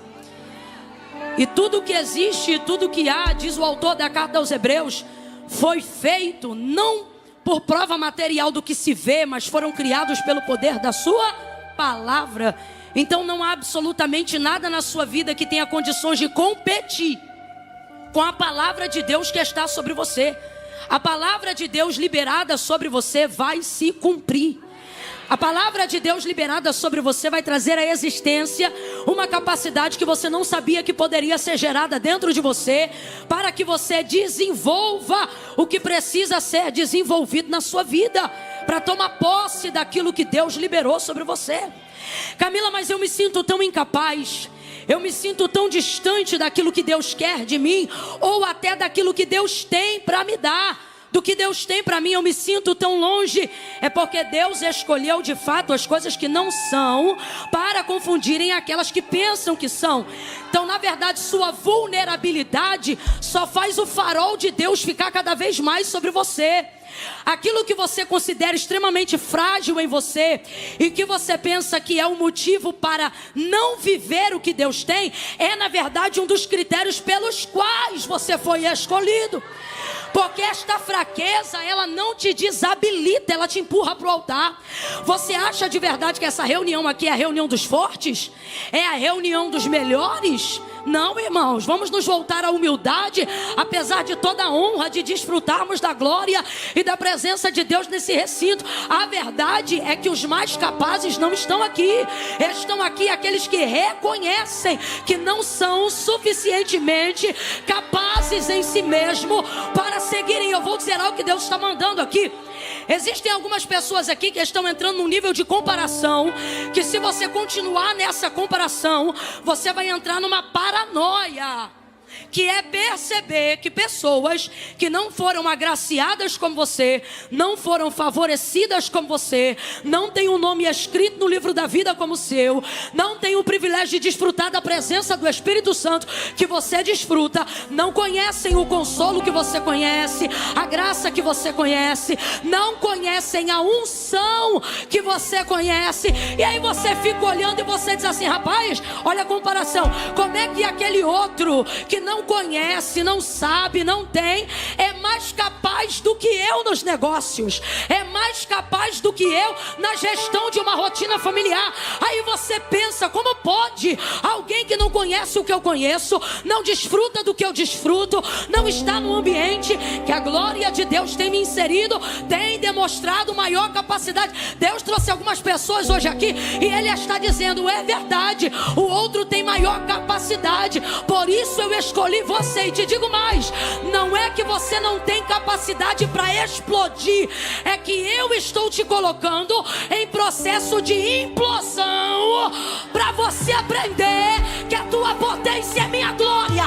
E tudo que existe, tudo que há, diz o autor da carta aos Hebreus, foi feito não por prova material do que se vê, mas foram criados pelo poder da sua palavra. Então não há absolutamente nada na sua vida que tenha condições de competir com a palavra de Deus que está sobre você. A palavra de Deus liberada sobre você vai se cumprir. A palavra de Deus liberada sobre você vai trazer à existência uma capacidade que você não sabia que poderia ser gerada dentro de você, para que você desenvolva o que precisa ser desenvolvido na sua vida, para tomar posse daquilo que Deus liberou sobre você. Camila, mas eu me sinto tão incapaz, eu me sinto tão distante daquilo que Deus quer de mim, ou até daquilo que Deus tem para me dar. do que Deus tem para mim, eu me sinto tão longe. É porque Deus escolheu de fato as coisas que não são para confundirem aquelas que pensam que são. Então, na verdade, sua vulnerabilidade só faz o farol de Deus ficar cada vez mais sobre você. Aquilo que você considera extremamente frágil em você e que você pensa que é um motivo para não viver o que Deus tem, é na verdade um dos critérios pelos quais você foi escolhido. Porque esta fraqueza, ela não te desabilita, ela te empurra para o altar. Você acha de verdade que essa reunião aqui é a reunião dos fortes? É a reunião dos melhores? Não, irmãos, vamos nos voltar à humildade, apesar de toda a honra de desfrutarmos da glória e da presença de Deus nesse recinto. A verdade é que os mais capazes não estão aqui. Estão aqui aqueles que reconhecem que não são suficientemente capazes em si mesmo para seguirem. Eu vou dizer algo que Deus está mandando aqui. Existem algumas pessoas aqui que estão entrando num nível de comparação, que se você continuar nessa comparação, você vai entrar numa paranoia, que é perceber que pessoas que não foram agraciadas como você, não foram favorecidas como você, não têm um nome escrito no livro da vida como o seu, não têm o privilégio de desfrutar da presença do Espírito Santo que você desfruta, não conhecem o consolo que você conhece, a graça que você conhece, não conhecem a unção que você conhece. E aí você fica olhando e você diz assim: rapaz, olha a comparação, como é que aquele outro que não conhece, não sabe, não tem, é mais capaz do que eu nos negócios, é mais capaz do que eu na gestão de uma rotina familiar. Aí você pensa: como pode alguém que não conhece o que eu conheço, não desfruta do que eu desfruto, não está no ambiente que a glória de Deus tem me inserido, tem demonstrado maior capacidade? Deus trouxe algumas pessoas hoje aqui e Ele está dizendo: é verdade, o outro tem maior capacidade, por isso eu escolhi você. E te digo mais, não é que você não tem capacidade para explodir, é que eu estou te colocando em processo de implosão, para você aprender que a tua potência é minha glória,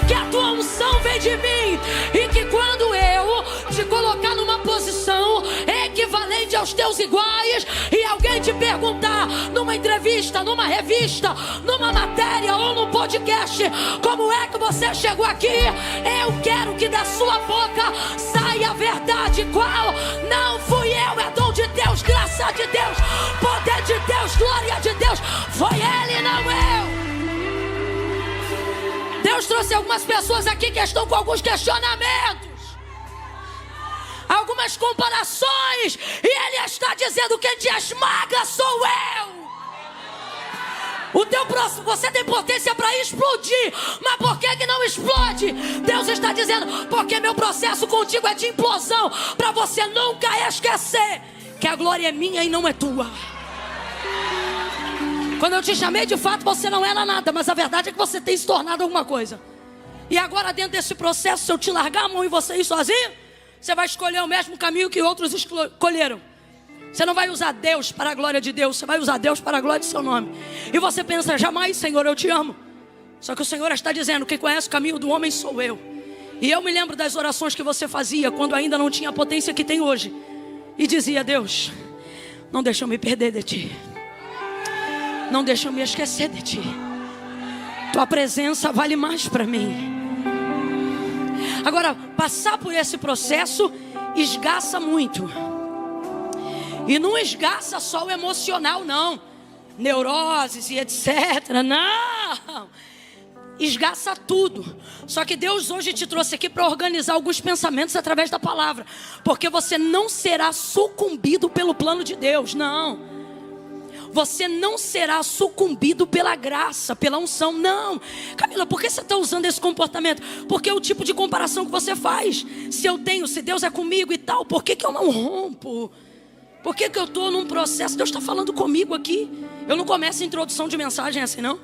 que a tua unção vem de mim, e que quando eu te colocar numa posição equivalente aos teus iguais, e alguém te perguntar numa entrevista, numa revista, numa matéria ou num podcast: como é que você chegou aqui? Eu quero que da sua boca saia a verdade. Qual? Não fui eu, é dom de Deus, graça de Deus, poder de Deus, glória de Deus. Foi Ele, não eu. Deus trouxe algumas pessoas aqui que estão com alguns questionamentos, algumas comparações, e Ele está dizendo: quem te esmaga sou eu. O teu próximo, você tem potência para explodir, mas por que não explode? Deus está dizendo: porque meu processo contigo é de implosão, para você nunca esquecer que a glória é minha e não é tua. Quando eu te chamei, de fato você não era nada, mas a verdade é que você tem se tornado alguma coisa. E agora, dentro desse processo, se eu te largar a mão e você ir sozinho, você vai escolher o mesmo caminho que outros escolheram. Você não vai usar Deus para a glória de Deus, você vai usar Deus para a glória de seu nome. E você pensa: jamais, Senhor, eu te amo. Só que o Senhor está dizendo: quem conhece o caminho do homem sou eu. E eu me lembro das orações que você fazia quando ainda não tinha a potência que tem hoje, e dizia: Deus, não deixa eu me perder de ti, não deixa eu me esquecer de ti. Tua presença vale mais para mim. Agora, passar por esse processo esgaça muito. E não esgaça só o emocional, não. Neuroses e etc. Não. Esgaça tudo. Só que Deus hoje te trouxe aqui para organizar alguns pensamentos através da palavra. Porque você não será sucumbido pelo plano de Deus. Não. Você não será sucumbido pela graça, pela unção. Não. Camila, por que você está usando esse comportamento? Porque é o tipo de comparação que você faz. Se eu tenho, se Deus é comigo e tal, por que eu não rompo? Por que eu estou num processo? Deus está falando comigo aqui. Eu não começo a introdução de mensagem assim, não.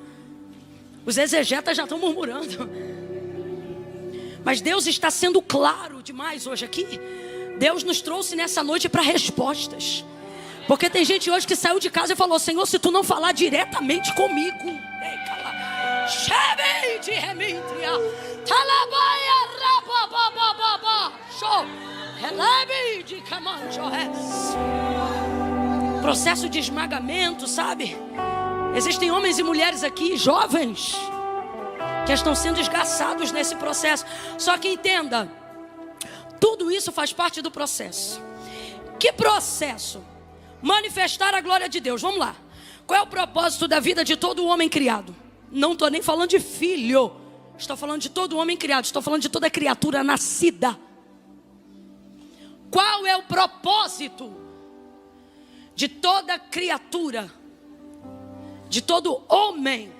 Os exegetas já estão murmurando. Mas Deus está sendo claro demais hoje aqui. Deus nos trouxe nessa noite para respostas. Porque tem gente hoje que saiu de casa e falou: Senhor, se tu não falar diretamente comigo, Processo de esmagamento, sabe? Existem homens e mulheres aqui, jovens, que estão sendo esgaçados nesse processo. Só que entenda, tudo isso faz parte do processo. Que processo? Manifestar a glória de Deus. Vamos lá. Qual é o propósito da vida de todo homem criado? Não estou nem falando de filho. Estou falando de todo homem criado. Estou falando de toda criatura nascida. Qual é o propósito de toda criatura, de todo homem,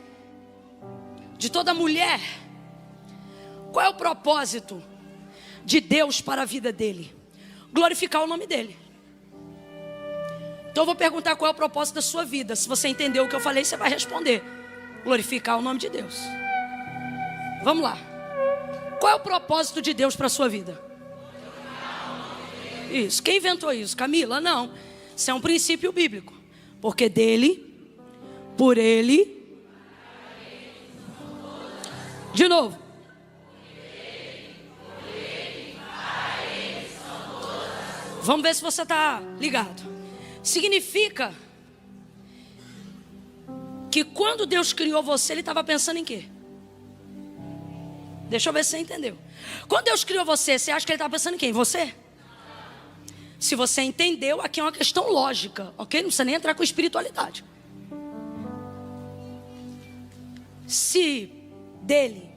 de toda mulher? Qual é o propósito de Deus para a vida dele? Glorificar o nome dele. Então eu vou perguntar qual é o propósito da sua vida. Se você entendeu o que eu falei, você vai responder: glorificar o nome de Deus. Vamos lá. Qual é o propósito de Deus para a sua vida? Isso. Quem inventou isso? Camila? Não. Isso é um princípio bíblico. Porque dele, por ele. De novo. Vamos ver se você está ligado. Significa que quando Deus criou você, Ele estava pensando em quê? Deixa eu ver se você entendeu. Quando Deus criou você, você acha que Ele estava pensando em quem? Você? Se você entendeu, aqui é uma questão lógica, ok? Não precisa nem entrar com espiritualidade. Se dele,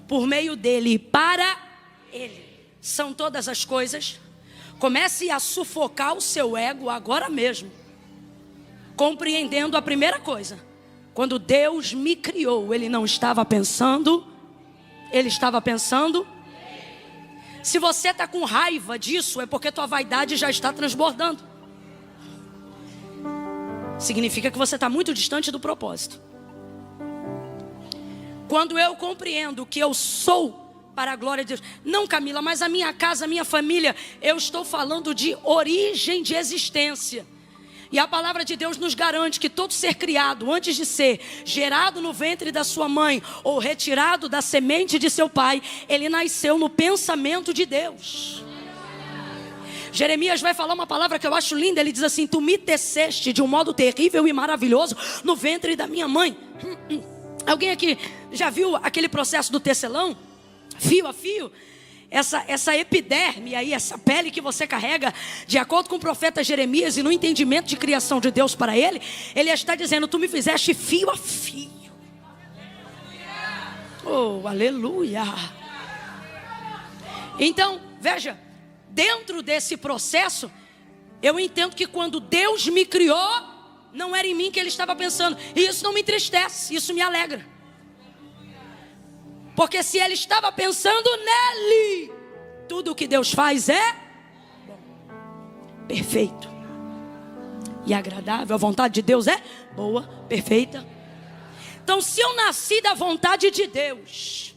por meio dele e para ele, são todas as coisas, comece a sufocar o seu ego agora mesmo, compreendendo a primeira coisa: quando Deus me criou, Ele não estava pensando, Ele estava pensando. Se você está com raiva disso, é porque tua vaidade já está transbordando. Significa que você está muito distante do propósito. Quando eu compreendo que eu sou para a glória de Deus. Não, Camila, mas a minha casa, a minha família, eu estou falando de origem de existência. E a palavra de Deus nos garante que todo ser criado, antes de ser gerado no ventre da sua mãe ou retirado da semente de seu pai, ele nasceu no pensamento de Deus. Jeremias vai falar uma palavra que eu acho linda. Ele diz assim: tu me teceste de um modo terrível e maravilhoso no ventre da minha mãe. Alguém aqui já viu aquele processo do tecelão? Fio a fio. Essa epiderme aí, essa pele que você carrega, de acordo com o profeta Jeremias, e no entendimento de criação de Deus para ele, ele está dizendo: tu me fizeste fio a fio. Oh, aleluia. Então, veja, dentro desse processo, eu entendo que quando Deus me criou, não era em mim que Ele estava pensando. E isso não me entristece, isso me alegra. Porque se Ele estava pensando nele, tudo o que Deus faz é bom, perfeito e agradável. A vontade de Deus é boa, perfeita. Então, se eu nasci da vontade de Deus,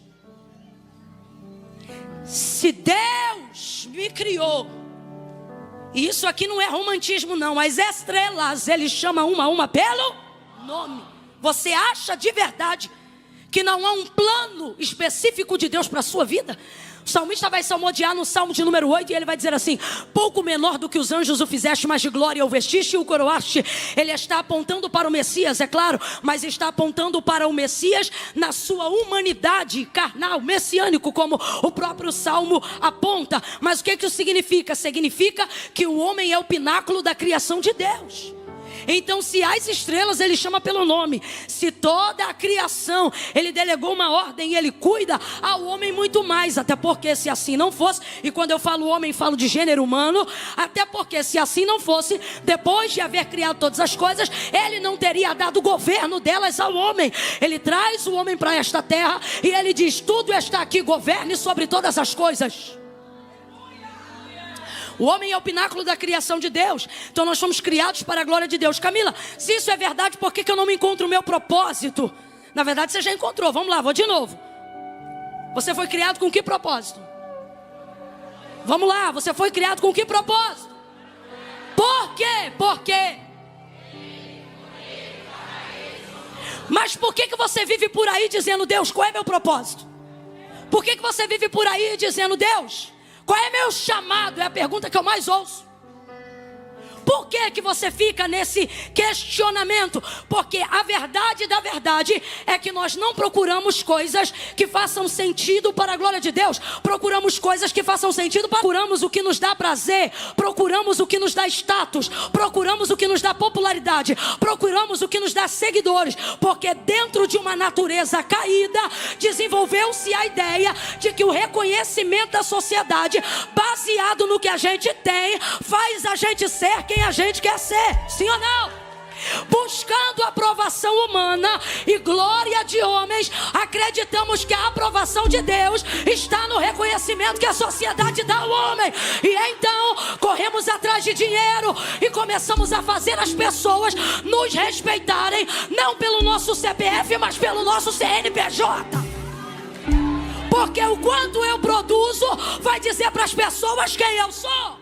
se Deus me criou, e isso aqui não é romantismo não, as estrelas Ele chama uma a uma pelo nome. Você acha de verdade que não há um plano específico de Deus para a sua vida? O salmista vai salmodiar no Salmo de número 8 e ele vai dizer assim: pouco menor do que os anjos o fizeste, mas de glória o vestiste e o coroaste. Ele está apontando para o Messias, é claro, mas está apontando para o Messias na sua humanidade carnal, messiânico, como o próprio Salmo aponta. Mas o que isso significa? Significa que o homem é o pináculo da criação de Deus. Então, se as estrelas Ele chama pelo nome, se toda a criação Ele delegou uma ordem e Ele cuida, ao homem muito mais. Até porque se assim não fosse, e quando eu falo homem, falo de gênero humano, até porque se assim não fosse, depois de haver criado todas as coisas, Ele não teria dado o governo delas ao homem. Ele traz o homem para esta terra e Ele diz: tudo está aqui, governe sobre todas as coisas. O homem é o pináculo da criação de Deus. Então nós fomos criados para a glória de Deus. Camila, se isso é verdade, por que eu não me encontro o meu propósito? Na verdade você já encontrou. Vamos lá, vou de novo. Você foi criado com que propósito? Vamos lá, você foi criado com que propósito? Por quê? Por quê? Mas por que você vive por aí dizendo: Deus, qual é meu propósito? Por que você vive por aí dizendo: Deus, Qual é meu chamado? É a pergunta que eu mais ouço. Por que você fica nesse questionamento? Porque a verdade da verdade é que nós não procuramos coisas que façam sentido para a glória de Deus. Procuramos coisas que façam sentido. Procuramos o que nos dá prazer. Procuramos o que nos dá status. Procuramos o que nos dá popularidade. Procuramos o que nos dá seguidores. Porque dentro de uma natureza caída, desenvolveu-se a ideia de que o reconhecimento da sociedade, baseado no que a gente tem, faz a gente ser quem a gente quer ser, sim ou não? Buscando a aprovação humana e glória de homens, acreditamos que a aprovação de Deus está no reconhecimento que a sociedade dá ao homem. E então corremos atrás de dinheiro e começamos a fazer as pessoas nos respeitarem, não pelo nosso CPF, mas pelo nosso CNPJ. Porque o quanto eu produzo vai dizer para as pessoas quem eu sou.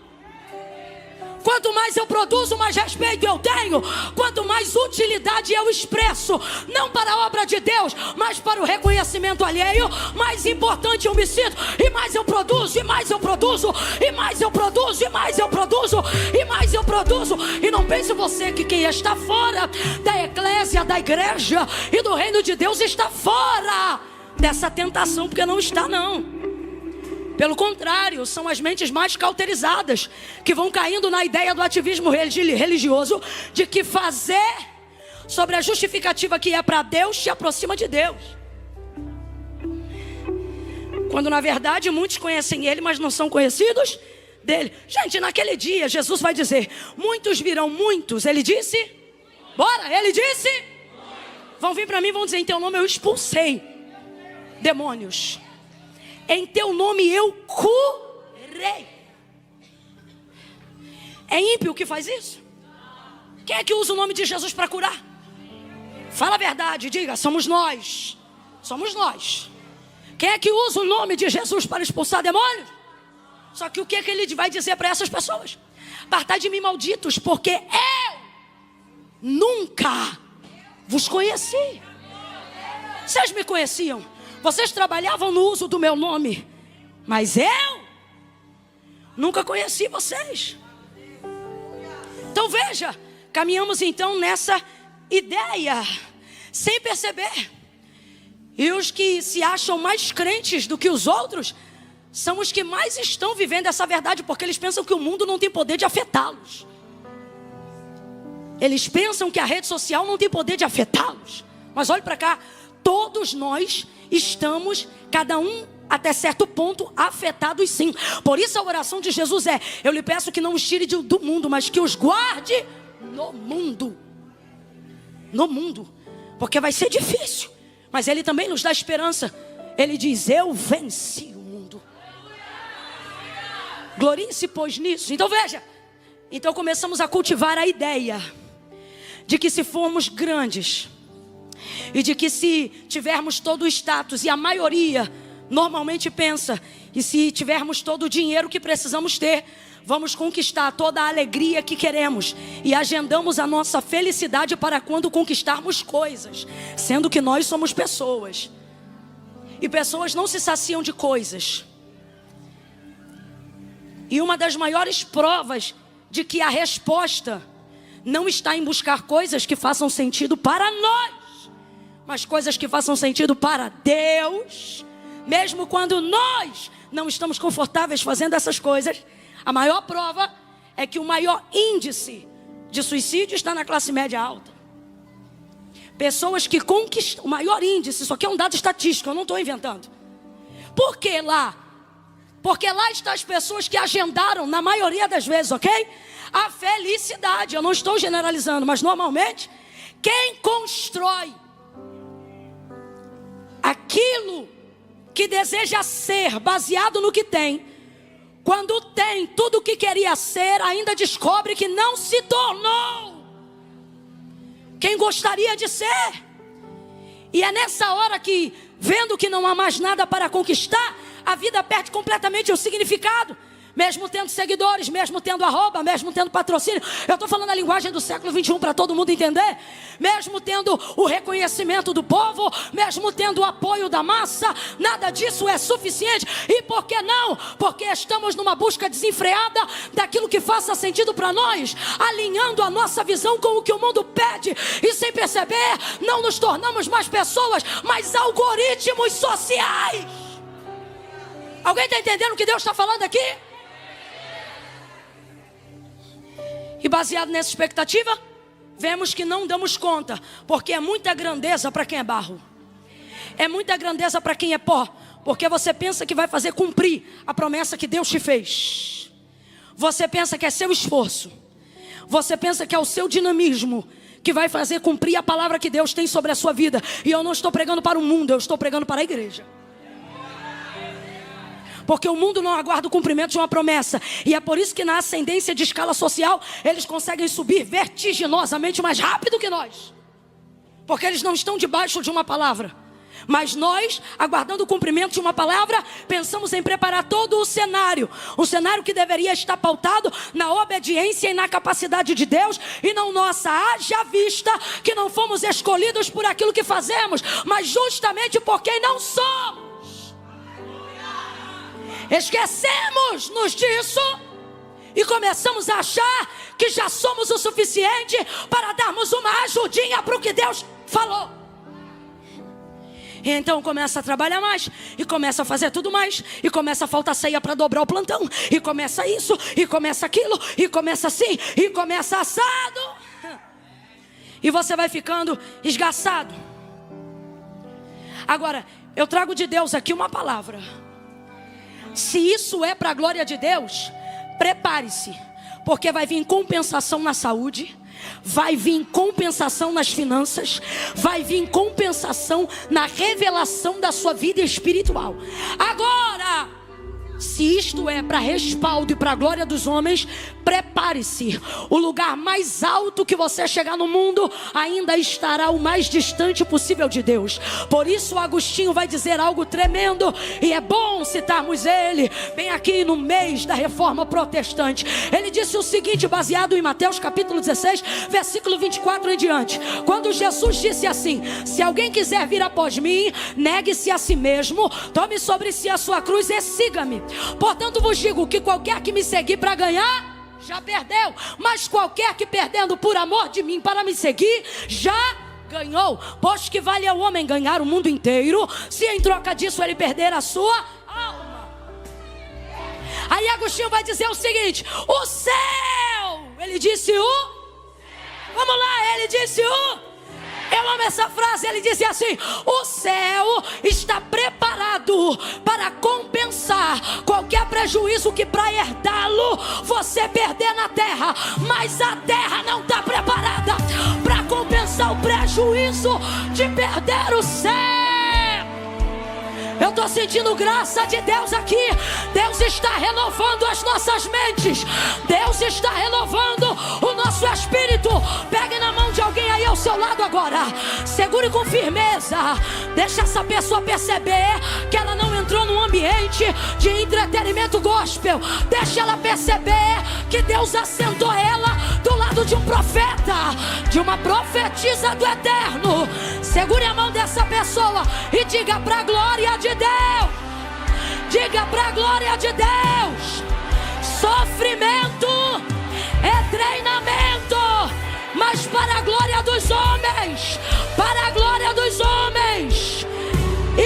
Quanto mais eu produzo, mais respeito eu tenho. Quanto mais utilidade eu expresso, não para a obra de Deus, mas para o reconhecimento alheio, mais importante eu me sinto. E mais eu produzo, e mais eu produzo, e mais eu produzo, e mais eu produzo, e mais eu produzo. E não pense você que quem está fora da eclésia, da igreja e do reino de Deus está fora dessa tentação, porque não está, não. Pelo contrário, são as mentes mais cauterizadas que vão caindo na ideia do ativismo religioso, de que fazer sobre a justificativa que é para Deus te aproxima de Deus. Quando na verdade muitos conhecem Ele, mas não são conhecidos dele. Gente, naquele dia Jesus vai dizer: muitos virão muitos. Ele disse? Bora, ele disse? Vão vir para mim e vão dizer: em teu nome eu expulsei demônios. Em teu nome eu curei. É ímpio que faz isso? Quem é que usa o nome de Jesus para curar? Fala a verdade, diga: somos nós. Somos nós. Quem é que usa o nome de Jesus para expulsar demônios? Só que o que é que ele vai dizer para essas pessoas? Apartai de mim, malditos, porque eu nunca vos conheci. Vocês me conheciam. Vocês trabalhavam no uso do meu nome, mas eu nunca conheci vocês. Então veja, caminhamos então nessa ideia, sem perceber. E os que se acham mais crentes do que os outros, são os que mais estão vivendo essa verdade, porque eles pensam que o mundo não tem poder de afetá-los. Eles pensam que a rede social não tem poder de afetá-los. Mas olhe para cá, todos nós estamos, cada um até certo ponto, afetados sim. Por isso a oração de Jesus é: eu lhe peço que não os tire do mundo, mas que os guarde no mundo. No mundo. Porque vai ser difícil, mas Ele também nos dá esperança. Ele diz: eu venci o mundo. Glorie-se pois nisso. Então veja, então começamos a cultivar a ideia de que se formos grandes, e de que se tivermos todo o status, e a maioria normalmente pensa, e se tivermos todo o dinheiro que precisamos ter, vamos conquistar toda a alegria que queremos. E agendamos a nossa felicidade para quando conquistarmos coisas, sendo que nós somos pessoas. E pessoas não se saciam de coisas. E uma das maiores provas de que a resposta não está em buscar coisas que façam sentido para nós, mas coisas que façam sentido para Deus, mesmo quando nós não estamos confortáveis fazendo essas coisas. A maior prova é que o maior índice de suicídio está na classe média alta. Pessoas que conquistam, o maior índice, isso aqui é um dado estatístico, eu não estou inventando. Por que lá? Porque lá estão as pessoas que agendaram, na maioria das vezes, ok? A felicidade. Eu não estou generalizando, mas normalmente, quem constrói aquilo que deseja ser, baseado no que tem, quando tem tudo o que queria ser, ainda descobre que não se tornou quem gostaria de ser. E é nessa hora que, vendo que não há mais nada para conquistar, a vida perde completamente o significado. mesmo tendo seguidores, mesmo tendo arroba, mesmo tendo patrocínio. Eu estou falando a linguagem do século 21 para todo mundo entender. Mesmo tendo o reconhecimento do povo, mesmo tendo o apoio da massa, nada disso é suficiente. E por que não? Porque estamos numa busca desenfreada daquilo que faça sentido para nós, alinhando a nossa visão com o que o mundo pede. E sem perceber, não nos tornamos mais pessoas, mas algoritmos sociais. Alguém está entendendo o que Deus está falando aqui? E baseado nessa expectativa, vemos que não damos conta, porque é muita grandeza para quem é barro, é muita grandeza para quem é pó, porque você pensa que vai fazer cumprir a promessa que Deus te fez. Você pensa que é seu esforço, você pensa que é o seu dinamismo que vai fazer cumprir a palavra que Deus tem sobre a sua vida. E eu não estou pregando para o mundo, eu estou pregando para a igreja. Porque o mundo não aguarda o cumprimento de uma promessa. E é por isso que na ascendência de escala social, eles conseguem subir vertiginosamente mais rápido que nós. Porque eles não estão debaixo de uma palavra. Mas nós, aguardando o cumprimento de uma palavra, pensamos em preparar todo o cenário. Um cenário que deveria estar pautado na obediência e na capacidade de Deus, e não nossa. Haja vista que não fomos escolhidos por aquilo que fazemos, mas justamente por quem não somos. Esquecemos-nos disso e começamos a achar que já somos o suficiente para darmos uma ajudinha para o que Deus falou. E então começa a trabalhar mais, e começa a fazer tudo mais, e começa a faltar ceia para dobrar o plantão, e começa isso, e começa aquilo, e começa assim, e começa assado. E você vai ficando esgaçado. Agora, eu trago de Deus aqui uma palavra. Se isso é para a glória de Deus, prepare-se, porque vai vir compensação na saúde, vai vir compensação nas finanças, vai vir compensação na revelação da sua vida espiritual. Agora, se isto é para respaldo e para a glória dos homens, prepare-se. O lugar mais alto que você chegar no mundo ainda estará o mais distante possível de Deus. Por isso Agostinho vai dizer algo tremendo, e é bom citarmos ele bem aqui no mês da Reforma Protestante. Ele disse o seguinte, baseado em Mateus capítulo 16, versículo 24 em diante. Quando Jesus disse assim: se alguém quiser vir após mim, negue-se a si mesmo, tome sobre si a sua cruz e siga-me. Portanto vos digo que qualquer que me seguir para ganhar, já perdeu. Mas qualquer que perdendo por amor de mim para me seguir, já ganhou. Pois que vale ao homem ganhar o mundo inteiro, se em troca disso ele perder a sua alma. Aí Agostinho vai dizer o seguinte: o céu, ele disse vamos lá, ele disse eu amo essa frase, ele disse assim: o céu está preparado para compensar qualquer prejuízo que para herdá-lo você perder na terra. Mas a terra não está preparada para compensar o prejuízo de perder o céu. Eu estou sentindo graça de Deus aqui. Deus está renovando as nossas mentes, Deus está renovando o nosso espírito. Pegue na mão de alguém aí ao seu lado agora, segure com firmeza. Deixa essa pessoa perceber que ela não entrou num ambiente de entretenimento gospel. Deixa ela perceber que Deus assentou ela do lado de um profeta, de uma profetisa do eterno. Segure a mão dessa pessoa e diga para a glória de Deus, diga para a glória de Deus: sofrimento é treinamento, mas para a glória dos homens, para a glória dos homens.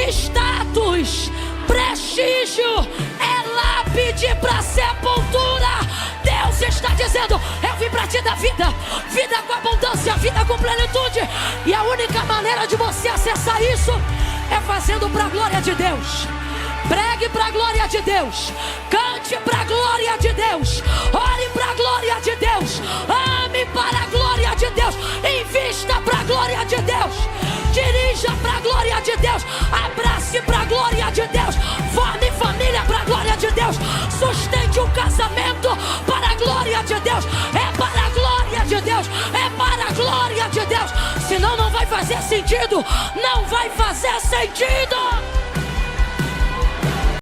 Status, prestígio é lápide para sepultura. Deus está dizendo: eu vim para te dar vida, vida com abundância, vida com plenitude. E a única maneira de você acessar isso é fazendo para a glória de Deus. Pregue para a glória de Deus, cante para a glória de Deus, ore para a glória de Deus, ame para a glória de Deus, invista para a glória de Deus, dirija para a glória de Deus, abrace para a glória de Deus, forme família para a glória de Deus, sustente um casamento para a glória de Deus. É para a glória de Deus, é para a glória de Deus. Senão não vai fazer sentido, não vai fazer sentido.